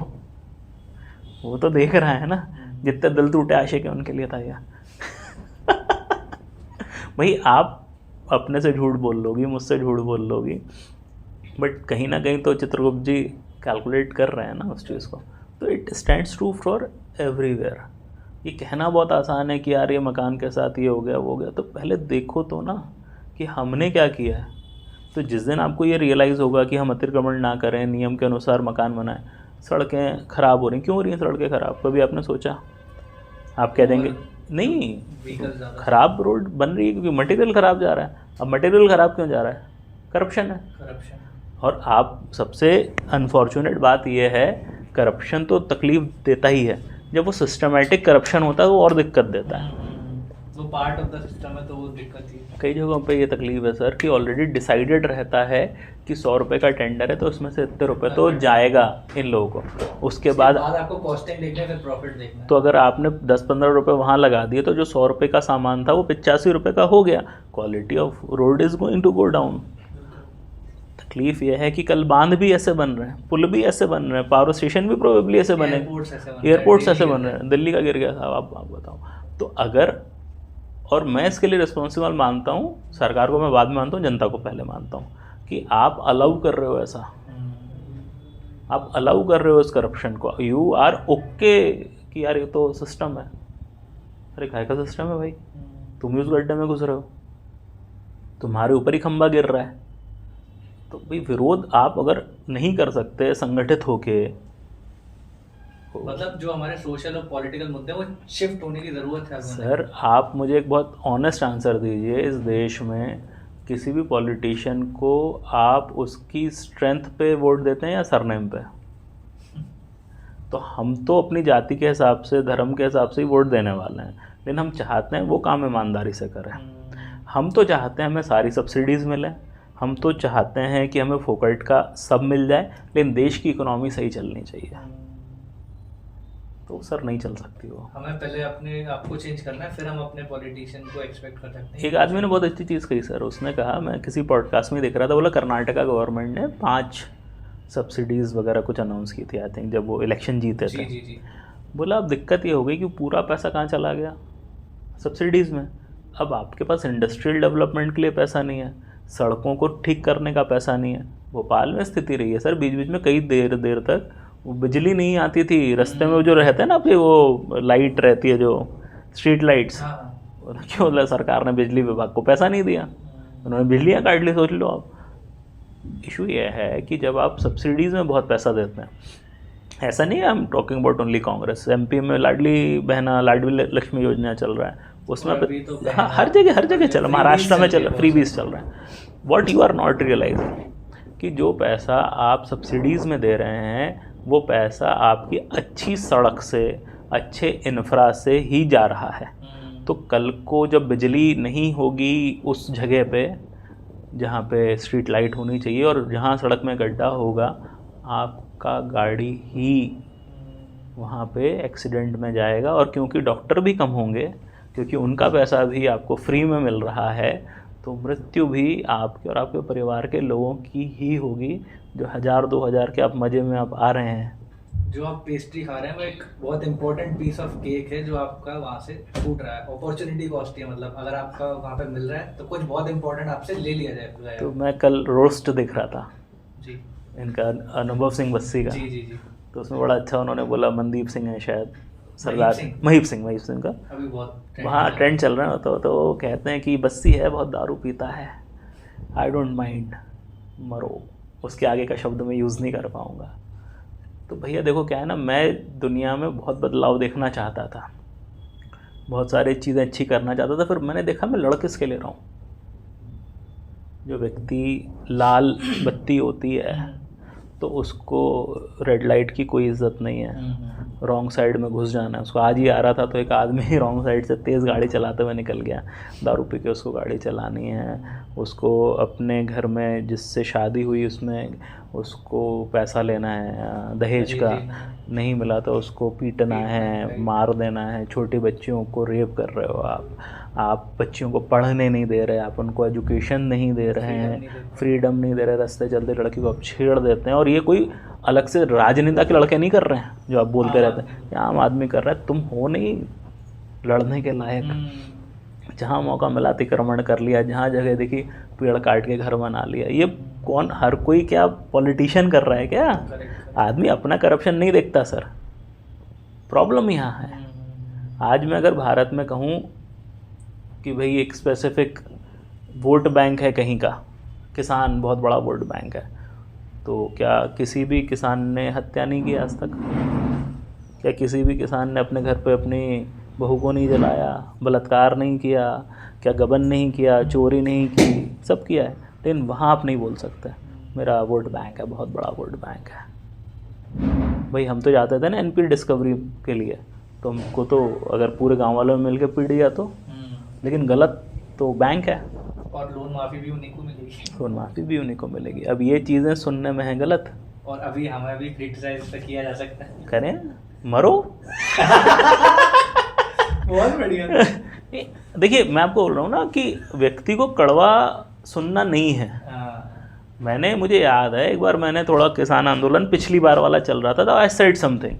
वो तो देख रहा है ना, जितने दिल टूटे आशिक है उनके लिए था यार। भाई आप अपने से झूठ बोल लोगी, मुझसे झूठ बोल लोगी, बट कहीं ना कहीं तो चित्रगुप्त जी कैलकुलेट कर रहे हैं ना उस चीज़ को। तो it stands true for everywhere. ये कहना बहुत आसान है कि यार ये मकान के साथ ये हो गया वो हो गया, तो पहले देखो तो ना कि हमने क्या किया है। तो जिस दिन आपको ये रियलाइज़ होगा कि हम अतिक्रमण ना करें, नियम के अनुसार मकान बनाएं, सड़कें ख़राब हो रही, क्यों हो रही हैं सड़कें ख़राब? कभी आपने सोचा? आप कह देंगे नहीं, ख़राब रोड बन रही है क्योंकि मटेरियल ख़राब जा रहा है। अब मटेरियल ख़राब क्यों जा रहा है? करप्शन है। और आप, सबसे अनफॉर्चुनेट बात यह है, करप्शन तो तकलीफ़ देता ही है, जब वो सिस्टमेटिक करप्शन होता है वो और दिक्कत देता है। वो पार्ट ऑफ द सिस्टम है, तो वो दिक्कत ही है। कई जगहों पे ये तकलीफ है सर कि ऑलरेडी डिसाइडेड रहता है कि 100 रुपये का टेंडर है तो उसमें से इतने रुपये तो जाएगा इन लोगों को, उसके बाद आपको कॉस्टिंग देखना है, फिर प्रॉफिट देखना है। तो अगर आपने 10-15 रुपये वहाँ लगा दिए तो जो 100 रुपये का सामान था वो 85 रुपये का हो गया, quality of road is going to go down. तकलीफ ये है कि कल बांध भी ऐसे बन रहे हैं, पुल भी ऐसे बन रहे हैं, पावर स्टेशन भी प्रोबेबली ऐसे बने, एयरपोर्ट्स ऐसे बन रहे हैं। दिल्ली का गिर गया साहब, आप बताओ। तो अगर, और मैं इसके लिए रिस्पॉन्सिबल मानता हूँ, सरकार को मैं बाद में मानता हूँ, जनता को पहले मानता हूँ, कि आप अलाउ कर रहे हो ऐसा, आप अलाउ कर रहे हो इस करप्शन को, यू आर ओके कि यार ये तो सिस्टम है। अरे काय का सिस्टम है भाई, तुम ही उस गड्ढे में घुस रहे हो, तुम्हारे ऊपर ही खंबा गिर रहा है। तो भाई विरोध आप अगर नहीं कर सकते संगठित होके, मतलब जो हमारे सोशल और पॉलिटिकल मुद्दे वो शिफ्ट होने की ज़रूरत है। सर आप मुझे एक बहुत ऑनेस्ट आंसर दीजिए, इस देश में किसी भी पॉलिटिशियन को आप उसकी स्ट्रेंथ पे वोट देते हैं या सरनेम पे? तो हम तो अपनी जाति के हिसाब से, धर्म के हिसाब से ही वोट देने वाले हैं, लेकिन हम चाहते हैं वो काम ईमानदारी से करें। हम तो चाहते हैं हमें सारी सब्सिडीज़ मिलें, हम तो चाहते हैं कि हमें फोकट का सब मिल जाए, लेकिन देश की इकोनॉमी सही चलनी चाहिए। तो सर नहीं चल सकती वो, हमें पहले अपने आपको चेंज करना है, फिर हम अपने पॉलिटिशियन को एक्सपेक्ट कर सकते हैं। एक आदमी ने बहुत अच्छी चीज़ कही सर, उसने कहा, मैं किसी पॉडकास्ट में देख रहा था, बोला कर्नाटका गवर्नमेंट ने 5 सब्सिडीज़ वगैरह कुछ अनाउंस की थी, आई थिंक जब वो इलेक्शन जीते थे। जी। बोला अब दिक्कत ये हो गई कि पूरा पैसा कहाँ चला गया, सब्सिडीज़ में। अब आपके पास इंडस्ट्रियल डेवलपमेंट के लिए पैसा नहीं है, सड़कों को ठीक करने का पैसा नहीं है। भोपाल में स्थिति रही है सर, बीच बीच में कई देर तक वो बिजली नहीं आती थी, रास्ते में जो रहते हैं ना आपके वो लाइट रहती है जो स्ट्रीट लाइट्स, क्यों बोला सरकार ने बिजली विभाग को पैसा नहीं दिया, उन्होंने बिजलियाँ काट ली। सोच लो आप। इशू ये है कि जब आप सब्सिडीज़ में बहुत पैसा देते हैं, ऐसा नहीं है I am talking about only Congress, MP में लाडली लक्ष्मी योजना चल रहा है, उसमें हाँ हर जगह चल, महाराष्ट्र में चल, फ्रीबीज चल रहा है। What you are not realizing कि जो पैसा आप सब्सिडीज़ में दे रहे हैं वो पैसा आपकी अच्छी सड़क से, अच्छे इंफ्रा से ही जा रहा है। तो कल को जब बिजली नहीं होगी उस जगह पे जहाँ पे स्ट्रीट लाइट होनी चाहिए और जहाँ सड़क में गड्ढा होगा, आपका गाड़ी ही वहाँ पे एक्सीडेंट में जाएगा। और क्योंकि डॉक्टर भी कम होंगे, क्योंकि उनका पैसा भी आपको फ्री में मिल रहा है, तो मृत्यु भी आपके और आपके परिवार के लोगों की ही होगी। जो 1000-2000 के आप मज़े में आप आ रहे हैं, जो आप पेस्ट्री खा रहे हैं वो एक बहुत इंपॉर्टेंट पीस ऑफ केक है जो आपका वहाँ से छूट रहा है। अपॉर्चुनिटी कॉस्ट है, मतलब अगर आपका वहाँ पे मिल रहा है तो कुछ बहुत इंपॉर्टेंट आपसे ले लिया जाए। तो मैं कल रोस्ट दिख रहा था जी, इनका अनुभव सिंह बस्सी का। जी। तो उसमें बड़ा अच्छा उन्होंने बोला, मनदीप सिंह है शायद, सरदार महीप सिंह का अभी बहुत वहाँ ट्रेंड चल रहा है। तो वो कहते हैं कि बस्सी है बहुत दारू पीता है, आई डोंट माइंड, मरो। उसके आगे का शब्द मैं यूज़ नहीं कर पाऊँगा। तो भैया देखो क्या है ना, मैं दुनिया में बहुत बदलाव देखना चाहता था, बहुत सारी चीज़ें अच्छी करना चाहता था, फिर मैंने देखा मैं लड़ किसके ले रहा हूँ। जो व्यक्ति लाल बत्ती होती है तो उसको रेड लाइट की कोई इज्जत नहीं है, रॉन्ग साइड में घुस जाना है उसको। आज ही आ रहा था तो एक आदमी रॉन्ग साइड से तेज़ गाड़ी चलाते हुए निकल गया, दारू पी के उसको गाड़ी चलानी है, उसको अपने घर में जिससे शादी हुई उसमें उसको पैसा लेना है, दहेज का नहीं मिला तो उसको पीटना है, मार देना है। छोटी बच्चियों को रेप कर रहे हो आप बच्चियों को पढ़ने नहीं दे रहे, आप उनको एजुकेशन नहीं दे रहे हैं, फ्रीडम नहीं दे रहे, रास्ते चलते लड़की को आप छेड़ देते हैं। और ये कोई अलग से राजनेता के लड़के नहीं कर रहे हैं जो आप बोलते रहते हैं, ये आम आदमी कर रहा है। तुम हो नहीं लड़ने के लायक। जहाँ मौका मिला अतिक्रमण कर लिया, जहाँ जगह देखी पेड़ काट के घर बना लिया। ये कौन, हर कोई क्या पॉलिटिशियन कर रहा है क्या? आदमी अपना करप्शन नहीं देखता सर, प्रॉब्लम यहाँ है। आज मैं अगर भारत में कहूँ कि भाई एक स्पेसिफिक वोट बैंक है कहीं का, किसान बहुत बड़ा वोट बैंक है, तो क्या किसी भी किसान ने हत्या नहीं की आज तक? क्या किसी भी किसान ने अपने घर पे अपनी बहू को नहीं जलाया, बलात्कार नहीं किया, क्या गबन नहीं किया, चोरी नहीं की? सब किया है, लेकिन वहाँ आप नहीं बोल सकते मेरा वोट बैंक है, बहुत बड़ा वोट बैंक है। भाई हम तो जाते थे ना NP डिस्कवरी के लिए, तो हमको तो अगर पूरे गांव वालों में मिल के पीट दिया तो लेकिन गलत तो बैंक है। और लोन माफ़ी भी उन्हीं को मिलेगी। लोन माफ़ी भी उन्हीं को मिलेगी। अब ये चीज़ें सुनने में हैं गलत, और अभी हमें भी क्रिटिसाइज तो किया जा सकता है। करें, मरो। बहुत बढ़िया। देखिए मैं आपको बोल रहा हूँ ना कि व्यक्ति को कड़वा सुनना नहीं है। मुझे याद है एक बार मैंने थोड़ा किसान आंदोलन पिछली बार वाला चल रहा था, तो आई सेड समथिंग,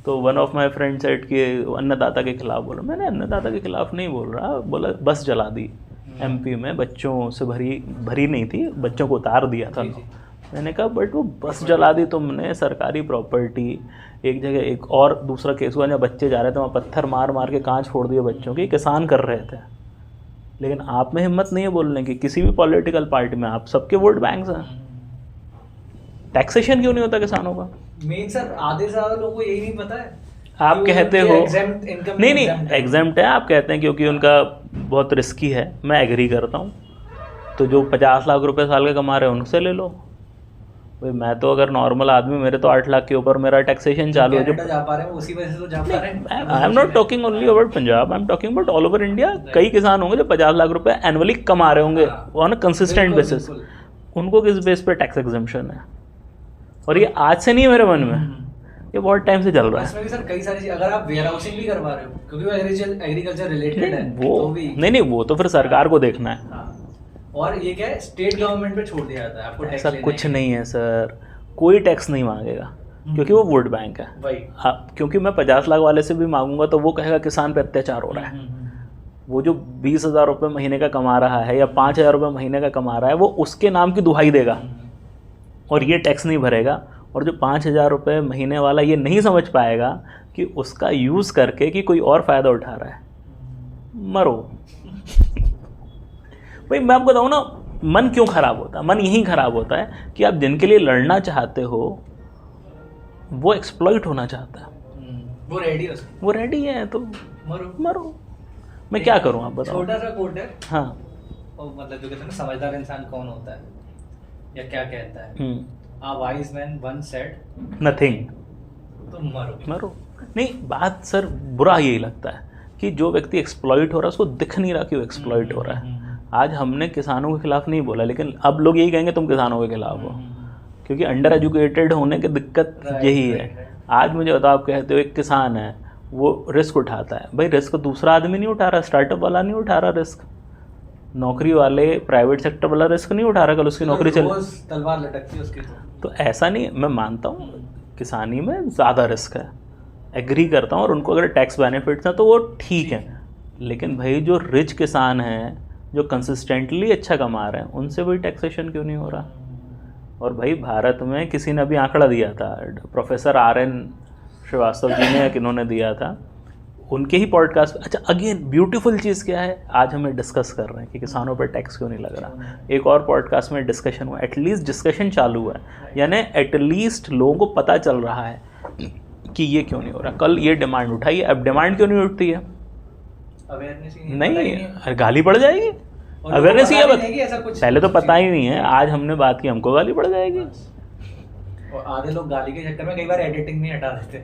तो one of my friend said कि अन्नदाता के खिलाफ बोला। मैंने अन्नदाता के खिलाफ नहीं बोल रहा, बोला बस जला दी एमपी में, बच्चों से भरी नहीं थी, बच्चों को उतार दिया था। मैंने कहा बट वो बस जला दी तुमने, सरकारी प्रॉपर्टी। एक जगह एक और दूसरा केस हुआ जहाँ बच्चे जा रहे थे, वहाँ पत्थर मार मार के कांच फोड़ दिए बच्चों की, किसान कर रहे थे। लेकिन आप में हिम्मत नहीं है बोलने की, किसी भी पॉलिटिकल पार्टी में आप सबके वोट बैंक हैं। टैक्सेशन क्यों नहीं होता किसानों का? मेन सर आधे से ज़्यादा लोगों को यही नहीं पता है। आप कहते हो नहीं एग्जाम्प्ट है, आप कहते हैं क्योंकि उनका बहुत रिस्की है। मैं एग्री करता हूँ, तो जो 50 लाख रुपए साल के कमा रहे हैं उनसे ले लो भाई। मैं तो अगर नॉर्मल आदमी, मेरे तो 8 लाख के ऊपर मेरा टैक्सेशन चालू है। जो जा पा रहे हैं उसी वजह से तो जा पा रहे हैं। आई am not talking only about Punjab, I am talking about all over India. कई किसान होंगे जो 50 लाख रुपए एनुअली कमा रहे होंगे ऑन अ कंसिस्टेंट बेसिस। उनको किस बेस पे टैक्स एग्जम्पशन है? और ये आज से नहीं है मेरे मन में, ये बहुत टाइम से चल रहा है। इसमें भी सर कई सारी, अगर आप वेयर हाउसिंग भी करवा रहे हो क्योंकि वो एग्रीकल्चर रिलेटेड है, वो तो भी नहीं वो तो फिर सरकार को देखना है। और ये क्या है, स्टेट गवर्नमेंट पे छोड़ दिया जाता है आपको टैक्स। ऐसा कुछ नहीं है सर, कोई टैक्स नहीं मांगेगा क्योंकि वो वोट बैंक है। क्योंकि मैं 50 लाख वाले से भी मांगूंगा तो वो कहेगा किसान पे अत्याचार हो रहा है। वो जो 20,000 रुपये महीने का कमा रहा है या 5,000 रुपये महीने का कमा रहा है, वो उसके नाम की दुहाई देगा और ये टैक्स नहीं भरेगा। और जो 5,000 रुपये महीने वाला ये नहीं समझ पाएगा कि उसका यूज़ करके कि कोई और फ़ायदा उठा रहा है। मरो भाई। मैं आपको बताऊँ ना, मन क्यों ख़राब होता है? मन यही ख़राब होता है कि आप जिनके लिए लड़ना चाहते हो वो एक्सप्लॉइट होना चाहता है। वो रेडी है तो मरो। मैं क्या करूँ आप बताओ। छोटा सा कोट है, हाँ, मतलब जो कहते हैं ना, समझदार इंसान कौन होता है या क्या कहता है, A wise man once said nothing, तो मरो। नहीं, बात सर बुरा यही लगता है कि जो व्यक्ति एक्सप्लॉइट हो रहा है उसको दिख नहीं रहा कि वो एक्सप्लॉइट हो रहा है। आज हमने किसानों के खिलाफ नहीं बोला, लेकिन अब लोग यही कहेंगे तुम किसानों के खिलाफ हो, क्योंकि अंडर एजुकेटेड होने की दिक्कत यही है। आज मुझे बताओ, आप कहते हो एक किसान है वो रिस्क उठाता है, भाई रिस्क दूसरा आदमी नहीं उठा रहा, स्टार्टअप वाला नहीं उठा रहा रिस्क, नौकरी वाले प्राइवेट सेक्टर वाला रिस्क नहीं उठा रहा, कल उसकी नौकरी चल तलवार लटकती है उसकी। तो ऐसा नहीं, मैं मानता हूँ किसानी में ज़्यादा रिस्क है, एग्री करता हूँ, और उनको अगर टैक्स बेनिफिट्स हैं तो वो ठीक है। लेकिन भाई जो रिच किसान हैं जो कंसिस्टेंटली अच्छा कमा रहे हैं उनसे भी टैक्सेशन क्यों नहीं हो रहा? और भाई भारत में किसी ने अभी आंकड़ा दिया था, प्रोफेसर RN श्रीवास्तव जी ने, किन्होंने दिया था, उनके ही पॉडकास्ट। अच्छा, अगेन ब्यूटीफुल चीज़ क्या है, आज हमें डिस्कस कर रहे हैं कि किसानों पर टैक्स क्यों नहीं लग रहा। एक और पॉडकास्ट में डिस्कशन हुआ, एटलीस्ट डिस्कशन चालू है, यानी एटलीस्ट लोगों को पता चल रहा है कि ये क्यों नहीं हो रहा। कल ये डिमांड उठाई, अब डिमांड क्यों नहीं उठती है? अवेयरनेस नहीं, अरे गाली पड़ जाएगी। अवेयरनेस ही है, पहले तो पता ही नहीं है, आज हमने बात की हमको गाली पड़ जाएगी। और आधे लोग गाली के चक्कर में कई बार एडिटिंग नहीं हटा देते।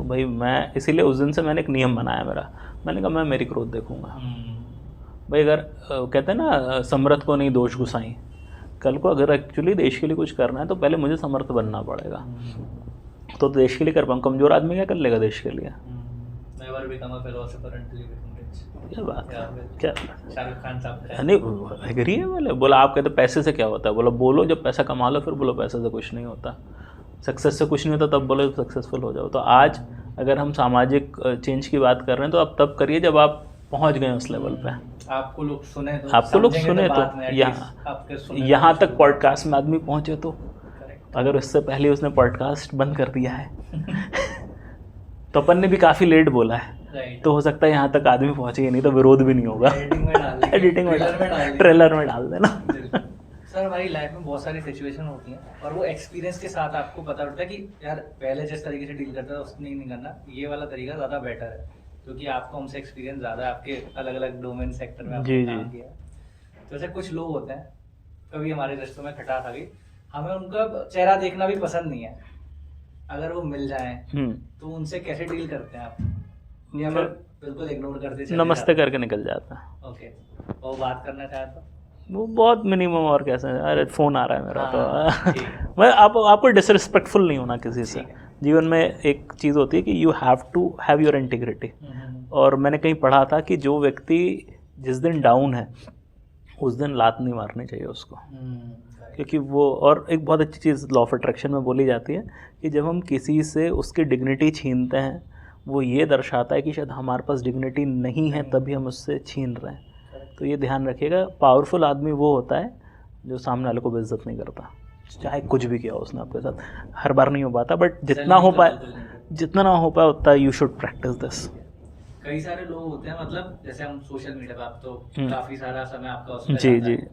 भाई मैं इसीलिए उस दिन से मैंने एक नियम बनाया मेरा, मैंने कहा मैं मेरी ग्रोथ देखूंगा। भाई अगर कहते हैं ना समर्थ को नहीं दोष गुसाई, कल को अगर एक्चुअली देश के लिए कुछ करना है तो पहले मुझे समर्थ बनना पड़ेगा, तो देश के लिए कर पाऊँ। कमज़ोर आदमी क्या कर लेगा देश के लिए? क्या बात, क्या शाहरुख खान साहब नहीं एग्री है। बोला आप कहते पैसे से क्या होता है, बोला बोलो जब पैसा कमा लो, फिर बोलो पैसे से कुछ नहीं होता, सक्सेस से कुछ नहीं होता, तब बोलो सक्सेसफुल हो जाओ। तो आज अगर हम सामाजिक चेंज की बात कर रहे हैं तो आप तब करिए जब आप पहुंच गए उस लेवल पे, आपको लोग सुने तो यहाँ तक पॉडकास्ट में आदमी पहुंचे तो। अगर उससे पहले उसने पॉडकास्ट बंद कर दिया है तो अपन ने भी काफ़ी लेट बोला है, तो हो सकता है यहाँ तक आदमी पहुँचे ही नहीं, तो विरोध भी नहीं होगा। एडिटिंग में ट्रेलर में डाल देना। सर हमारी लाइफ में बहुत सारी सिचुएशन होती हैं और वो एक्सपीरियंस के साथ आपको पता चलता है कि यार पहले जिस तरीके से डील करता था उसने नहीं करना, ये वाला तरीका ज़्यादा बेटर है, क्योंकि आपको हमसे एक्सपीरियंस ज़्यादा है, आपके अलग अलग डोमेन सेक्टर में आपने काम किया। तो ऐसे कुछ लोग होते हैं, कभी हमारे रिश्तों में खटास आ गई, हमें उनका चेहरा देखना भी पसंद नहीं है, अगर वो मिल जाएं तो उनसे कैसे डील करते हैं आप? या फिर बिल्कुल इग्नोर करते चले नमस्ते जाते करके निकल जाता है। हैं। ओके, और बात करना चाहे तो वो बहुत मिनिमम, और कैसे, अरे फ़ोन आ रहा है मेरा हाँ, तो ठीक है, मैं आपको डिसरिस्पेक्टफुल नहीं होना किसी से। ठीक है। जीवन में एक चीज़ होती है कि you have to have your integrity. और मैंने कहीं पढ़ा था कि जो व्यक्ति जिस दिन डाउन है उस दिन लात नहीं मारनी चाहिए उसको, क्योंकि वो, और एक बहुत अच्छी चीज़ लॉ ऑफ अट्रैक्शन में बोली जाती है कि जब हम किसी से उसकी डिग्निटी छीनते हैं, वो ये दर्शाता है कि शायद हमारे पास डिग्निटी नहीं है, तभी हम उससे छीन रहे हैं। तो ये ध्यान रखिएगा, पावरफुल आदमी वो होता है जो सामने वाले को बेइज्जत नहीं करता, चाहे कुछ भी किया हो उसने आपके साथ। हर बार नहीं हो पाता, बट जितना हो पाए, जितना ना हो पाए उतना यू शुड प्रैक्टिस दिस। कई सारे लोग होते हैं, मतलब जैसे हम सोशल मीडिया पे, आप तो काफी सारा समय आपका उसमें जी जाता जी। है।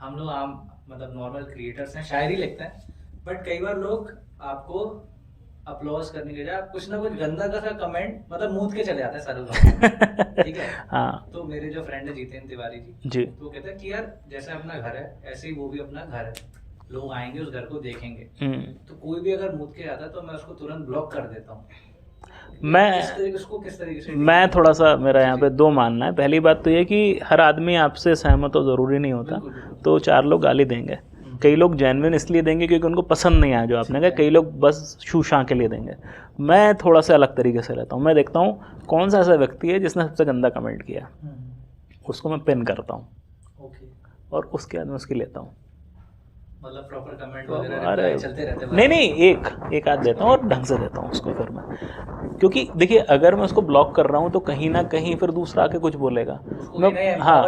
हम लोग आम मतलब नॉर्मल क्रिएटर्स हैं, शायरी लिखते हैं, बट कई बार लोग आपको अपलॉज करने के बजाय कुछ ना कुछ गंदा का सा कमेंट मतलब मूद के चले जाते हैं सारे लोग। ठीक है। हाँ तो मेरे जो फ्रेंड है जितेंद्र तिवारी जी। तो वो कहते हैं कि यार जैसे अपना घर है ऐसे ही वो भी अपना घर है, लोग आएंगे उस घर को देखेंगे, तो कोई भी अगर मूद के आता है तो मैं उसको तुरंत ब्लॉक कर देता हूँ। किस तरीके से मैं थोड़ा सा, मेरा यहाँ पे दो मानना है। पहली बात तो ये कि हर आदमी आपसे सहमत हो ज़रूरी नहीं होता, तो चार लोग गाली देंगे। कई लोग जेन्युइन इसलिए देंगे क्योंकि उनको पसंद नहीं आया जो आपने कहा, कई लोग बस शूशां के लिए देंगे। मैं थोड़ा सा अलग तरीके से रहता हूँ। मैं देखता हूँ कौन सा ऐसा व्यक्ति है जिसने सबसे गंदा कमेंट किया, उसको मैं पिन करता हूँ, और उसके बाद मैं उसकी लेता हूँ। मतलब प्रॉपर कमेंट तो वगैरह अरे reply चलते रहते हैं। नहीं, एक आध देता हूँ और ढंग से देता हूँ उसको फिर मैं, क्योंकि देखिए अगर मैं उसको ब्लॉक कर रहा हूँ तो कहीं ना कहीं फिर दूसरा आके कुछ बोलेगा। हाँ,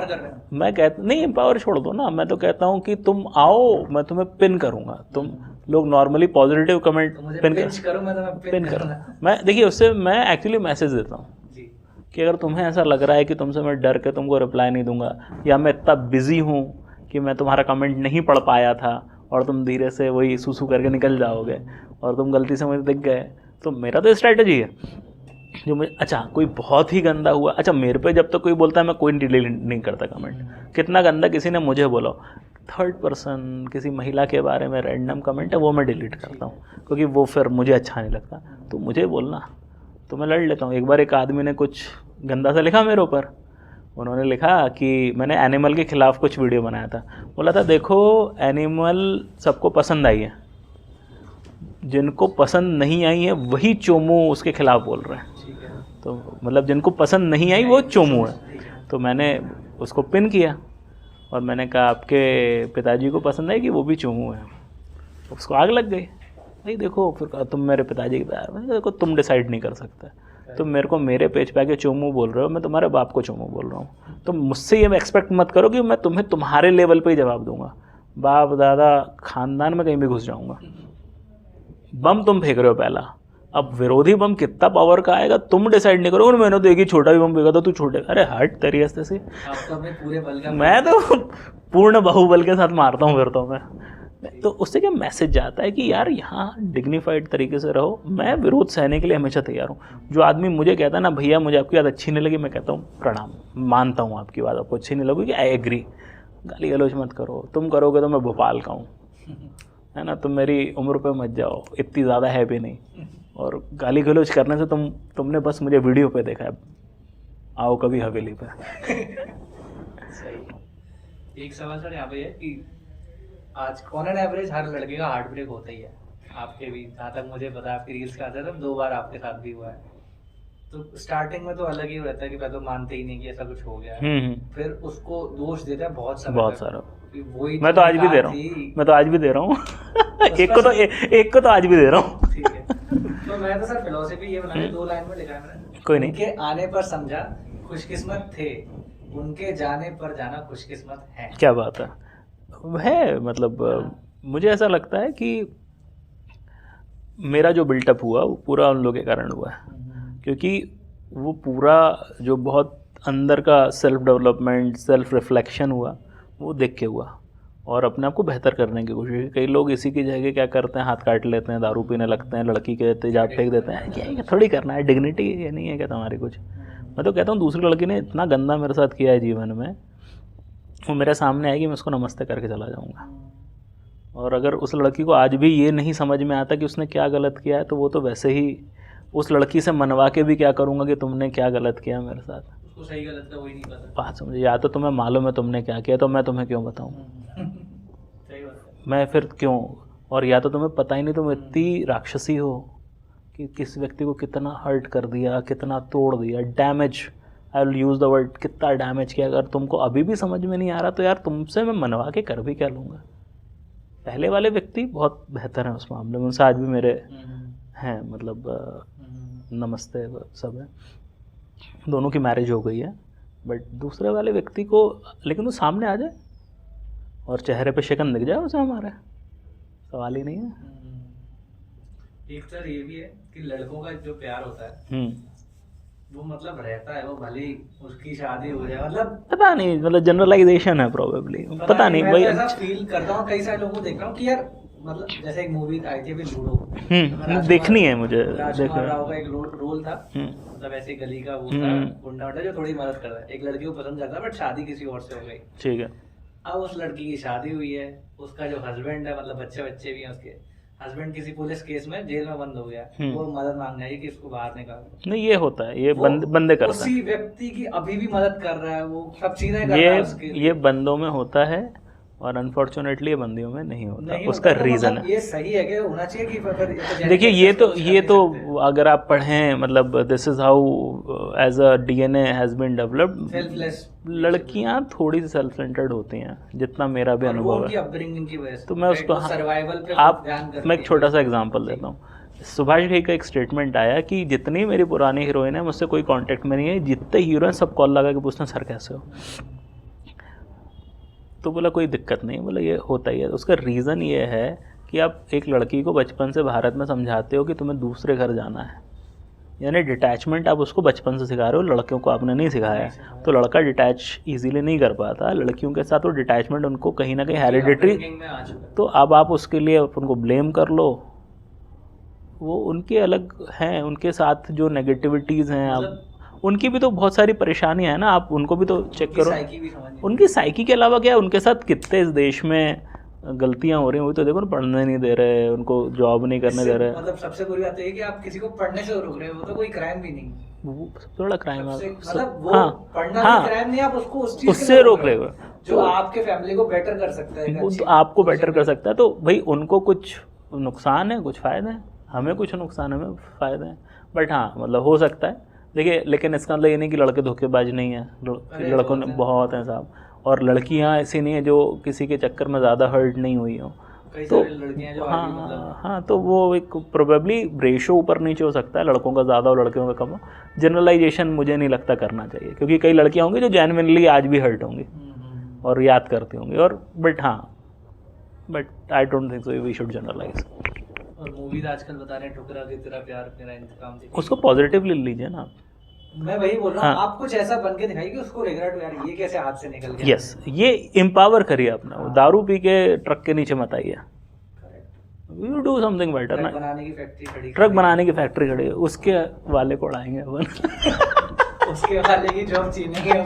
मैं कहता नहीं, एम्पावर छोड़ दो ना, मैं तो कहता हूँ कि तुम आओ, मैं तुम्हें पिन करूँगा। तुम लोग नॉर्मली पॉजिटिव कमेंट पिन करो। मैं देखिए उससे मैं एक्चुअली मैसेज देता हूँ कि अगर तुम्हें ऐसा लग रहा है कि तुमसे मैं डर के तुमको रिप्लाई नहीं दूंगा, या मैं इतना बिजी हूँ कि मैं तुम्हारा कमेंट नहीं पढ़ पाया था, और तुम धीरे से वही सूसू करके निकल जाओगे और तुम गलती से मुझे दिख गए, तो मेरा तो स्ट्रैटेजी है जो मुझे, अच्छा कोई बहुत ही गंदा हुआ, अच्छा मेरे पे जब तक कोई बोलता है मैं कोई डिलीट नहीं करता कमेंट। कितना गंदा किसी ने मुझे बोला, थर्ड पर्सन किसी महिला के बारे में रैंडम कमेंट है, वो मैं डिलीट करता हूँ, क्योंकि वो फिर मुझे अच्छा नहीं लगता। तो मुझे बोलना तो मैं लड़ लेता हूँ। एक बार एक आदमी ने कुछ गंदा सा लिखा मेरे ऊपर, उन्होंने लिखा कि मैंने एनिमल के ख़िलाफ़ कुछ वीडियो बनाया था। बोला था देखो एनिमल सबको पसंद आई है, जिनको पसंद नहीं आई है वही चोमू उसके ख़िलाफ़ बोल रहे हैं। तो मतलब जिनको पसंद नहीं आई वो चोमू है। तो मैंने उसको पिन किया और मैंने कहा आपके पिताजी को पसंद आई कि वो भी चोमू है। उसको आग लग गई, नहीं देखो फिर कहा तुम मेरे पिताजी के प्यार में, देखो तुम डिसाइड नहीं कर सकते, तुम मेरे को मेरे पेज पे आके चोमू बोल रहे हो, मैं तुम्हारे बाप को चोमू बोल रहा हूँ, तो मुझसे ये एक्सपेक्ट मत करो कि मैं तुम्हें तुम्हारे लेवल पे ही जवाब दूंगा। बाप दादा खानदान में कहीं भी घुस जाऊंगा। बम तुम फेंक रहे हो पहला, अब विरोधी बम कितना पावर का आएगा तुम डिसाइड नहीं करोगे। मैंने तो एक ही छोटा भी बम फेंका था, तू छोटे, अरे हट तेरी हस्ते से, मैं तो पूर्ण बाहुबल के साथ मारता हूँ फिर तो मैं। तो उससे क्या मैसेज जाता है कि यार यहाँ डिग्निफाइड तरीके से रहो। मैं विरोध सहने के लिए हमेशा तैयार हूँ। जो आदमी मुझे कहता है ना भैया मुझे आपकी बात अच्छी नहीं लगी, मैं कहता हूँ प्रणाम, मानता हूँ आपकी बात आपको अच्छी नहीं लगी कि आई एग्री, गाली गलौज मत करो, तुम करोगे तो मैं भोपाल का हूँ, है ना, तुम मेरी उम्र पे मत जाओ, इतनी ज़्यादा है भी नहीं, और गाली गलौज करने से तुमने बस मुझे वीडियो पे देखा है, आओ कभी हवेली पे। एक सवाल सर यहाँ पे है कि आज ऑन एन एवरेज हर लड़के का हार्ट ब्रेक होता ही है, आपके भी, जहाँ तक मुझे पता आपकी रील्स का आता है, 2 बार आपके साथ भी हुआ है। तो स्टार्टिंग में तो अलग ही रहता है कि पहले तो मानते ही नहीं कि ऐसा कुछ हो गया है, फिर उसको दोष देते हैं बहुत सारा। वही मैं तो आज भी दे रहा हूँ, मैं तो आज भी दे रहा हूँ। एक को तो आज भी दे रहा हूँ। ठीक है, तो मैं तो सर फिलोसफी ये बनाई 2 लाइन में लिखा है मैंने, कोई नहीं, उनके आने पर समझा खुशकिस्मत थे, उनके जाने पर जाना खुशकिस्मत है। क्या बात है मतलब मुझे ऐसा लगता है कि मेरा जो बिल्टअप हुआ वो पूरा उन लोगों के कारण हुआ है, क्योंकि वो पूरा जो बहुत अंदर का सेल्फ डेवलपमेंट, सेल्फ रिफ्लेक्शन हुआ वो देख के हुआ, और अपने आप को बेहतर करने की कोशिश। कई लोग इसी की जगह क्या करते हैं, हाथ काट लेते हैं, दारू पीने लगते हैं, लड़की के तेजाब फेंक देते हैं। क्या थोड़ी करना है, डिग्निटी ये नहीं है क्या तुम्हारी कुछ। मैं तो कहता हूँ दूसरी लड़की ने इतना गंदा मेरे साथ किया है जीवन में, वो मेरे सामने आएगी मैं उसको नमस्ते करके चला जाऊँगा। और अगर उस लड़की को आज भी ये नहीं समझ में आता कि उसने क्या गलत किया है, तो वो तो वैसे ही उस लड़की से मनवा के भी क्या करूँगा कि तुमने क्या गलत किया मेरे साथ। उसको सही गलत का वही नहीं पता। बात समझे, या तो तुम्हें मालूम है तुमने क्या किया तो मैं तुम्हें क्यों बताऊँ, सही बात है। मैं फिर क्यों, और या तो तुम्हें पता ही नहीं, तुम इतनी राक्षसी हो कि किस व्यक्ति को कितना हर्ट कर दिया, कितना तोड़ दिया, damage, I will use the word, कितना डैमेज किया। अगर तुमको अभी भी समझ में नहीं आ रहा तो यार तुमसे मैं मनवा के कर भी क्या लूँगा। पहले वाले व्यक्ति बहुत बेहतर हैं उस मामले में, उनसे आज भी मेरे हैं, मतलब नमस्ते सब है, दोनों की मैरिज हो गई है। बट दूसरे वाले व्यक्ति को, लेकिन वो सामने आ जाए और चेहरे पे शिकन दिख जाए उसे, हमारे सवाल ही नहीं है। एक तरह ये भी है कि लड़कों का जो प्यार होता है वो मतलब रहता है, वो भले ही उसकी शादी हो जाए, मतलब पता नहीं, मतलब जनरलाइजेशन है प्रोबेबली, पता नहीं भाई। मैं ऐसा फील करता हूँ, कई सारे लोगों को देखता हूँ कि यार मतलब जैसे एक मूवी आई थी अभी लूडो, देखनी है मुझे। राजकुमार राव का एक रोल था, मतलब ऐसे गली का वो था गुंडा वंडा जो थोड़ी मदद करता है, एक लड़की को पसंद करता है बट शादी किसी और से हो गई। ठीक है। अब उस लड़की की शादी हुई है, उसका जो हस्बैंड है, मतलब बच्चे भी हैं उसके, हस्बैंड किसी पुलिस केस में जेल में बंद हो गया, वो मदद मांगने आई कि इसको बाहर निकाल। नहीं, ये होता है, ये बंदे करते हैं। उसी व्यक्ति की अभी भी मदद कर रहा है, वो सब चीजें कर रहा है उसके। ये बंदों में होता है और अनफॉर्चुनेटली ये बंदियों में नहीं होता, उसका रीज़न है। ये सही है कि होना चाहिए कि देखिए ये तो अगर आप पढ़ें, मतलब this is how as a DNA has been developed, selfless लड़कियां थोड़ी सी सेल्फ सेंटर्ड होती हैं, जितना मेरा भी अनुभव है। तो मैं उसको, मैं एक छोटा सा एग्जांपल देता हूँ। सुभाष घई का एक स्टेटमेंट आया कि जितनी मेरी पुरानी हीरोइन है मुझसे कोई कांटेक्ट में नहीं है, जितने हीरोइन सब कॉल लगा के पूछते हैं सर कैसे हो। तो बोला कोई दिक्कत नहीं, बोला ये होता ही है। उसका रीज़न ये है कि आप एक लड़की को बचपन से भारत में समझाते हो कि तुम्हें दूसरे घर जाना है, यानी डिटैचमेंट आप उसको बचपन से सिखा रहे हो, लड़कियों को आपने नहीं सिखाया है। तो लड़का डिटैच इजीली नहीं कर पाता, लड़कियों के साथ वो डिटैचमेंट उनको कहीं ना कहीं हेरिडिटरी, तो अब आप उसके लिए उनको ब्लेम कर लो, वो उनके अलग हैं, उनके साथ जो नेगेटिविटीज़ हैं, आप उनकी भी तो बहुत सारी परेशानियां हैं ना, आप उनको भी तो चेक करो। उनकी साइकी के अलावा क्या, उनके साथ कितने इस देश में गलतियां हो रही हैं, वही तो देखो ना, पढ़ने नहीं दे रहे, उनको जॉब नहीं करने दे रहे। मतलब सबसे बुरी बात है कि आप किसी को पढ़ने से रोक रहे हो, वो तो कोई क्राइम भी नहीं, वो सबसे बड़ा क्राइम है। मतलब वो पढ़ना भी क्राइम नहीं, आप उसको उस चीज उससे रोक रहे हो जो आपके फैमिली को बेटर कर सकता है, वो तो आपको बेटर कर सकता है। तो भाई उनको कुछ नुकसान है, कुछ फ़ायदे हैं, हमें कुछ नुकसान है, हमें फ़ायदे हैं। बट हाँ, मतलब हो सकता है। देखिए, लेकिन इसका मतलब ये नहीं कि लड़के धोखेबाज नहीं है, लड़कों ने बहुत हैं साहब, और लड़कियां ऐसी नहीं है जो किसी के चक्कर में ज़्यादा हर्ट नहीं हुई हो। तो हाँ, तो वो एक प्रोबेबली रेशो ऊपर नीचे हो सकता है, लड़कों का ज़्यादा और लड़कियों का कम हो। जनरलाइजेशन मुझे नहीं लगता करना चाहिए, क्योंकि कई लड़कियां होंगी जो जेन्युइनली आज भी हर्ट होंगी और याद करती होंगी, और but I don't think so we should generalize. और मूवीज आजकल बता रहे हैं ठुकरा के तेरा प्यार मेरा इंतकाम, उसको पॉजिटिवली लीजिए ना आप। मैं वही बोल रहा हूँ, आप कुछ ऐसा बन के दिखाइए कि उसको रिग्रेट हो, यार ये कैसे हाथ से निकल गया। यस, ये एम्पावर करिए अपना, दारू पी के ट्रक के नीचे मत आइए, यू डू समथिंग बेटर ना। ट्रक बनाने की फैक्ट्री खड़ी है, उसके वाले को उड़ाएंगे अपन। उसके वाले की जॉब छीनेंगे।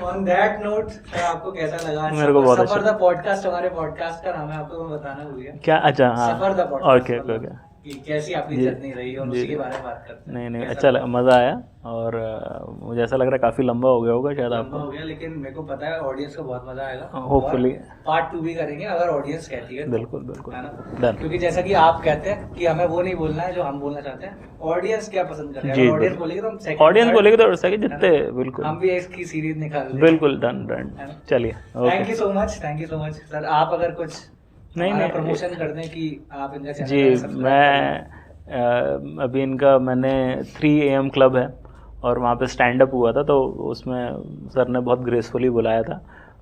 On that note, आपको कैसा लगा? मेरे को बहुत अच्छा। सफर द पॉडकास्ट, हमारे पॉडकास्ट का नाम है, आपको मैं बताना भूल गया क्या? अच्छा, हाँ, सफर द पॉडकास्ट। ओके, कि कैसी आपकी जर्नी रही और उसी के बारे में बात करते हैं। नहीं, अच्छा मज़ा आया, और मुझे ऐसा लग रहा है काफ़ी लंबा हो गया होगा शायद आपको। हो गया, लेकिन मेरे को पता है ऑडियंस को बहुत मजा आएगा। होपफुली पार्ट 2 भी करेंगे अगर ऑडियंस कहती है। बिल्कुल है ना, क्योंकि जैसा कि आप कहते हैं कि हमें वो नहीं बोलना है जो हम बोलना चाहते हैं, ऑडियंस क्या पसंद कर रहे हैं, ऑडियंस बोलेगी तो हम सेकंड, ऑडियंस बोलेगी तो सेकंड जितने, बिल्कुल हम भी इसकी सीरीज निकाल देंगे। बिल्कुल, डन। चलिए, thank you so much sir. आप अगर कुछ नहीं प्रमोशन कर दें कि आप इनका चैनल जी, मैं अभी इनका मैंने 3 AM क्लब है और वहाँ पे स्टैंड अप हुआ था, तो उसमें सर ने बहुत ग्रेसफुली बुलाया था,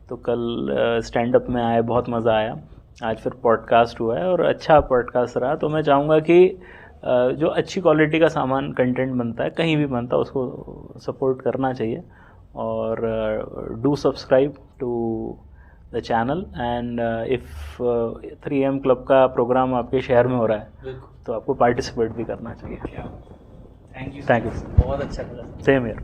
तो कल स्टैंड अप में आए, बहुत मज़ा आया। आज फिर पॉडकास्ट हुआ है और अच्छा पॉडकास्ट रहा। तो मैं चाहूँगा कि जो अच्छी क्वालिटी का सामान कंटेंट बनता है, कहीं भी बनता है, उसको सपोर्ट करना चाहिए, और do subscribe to the channel. And if 3 AM club का प्रोग्राम आपके शहर में हो रहा है तो आपको पार्टिसिपेट भी करना चाहिए। थैंक यू, बहुत अच्छा लगा। Same year.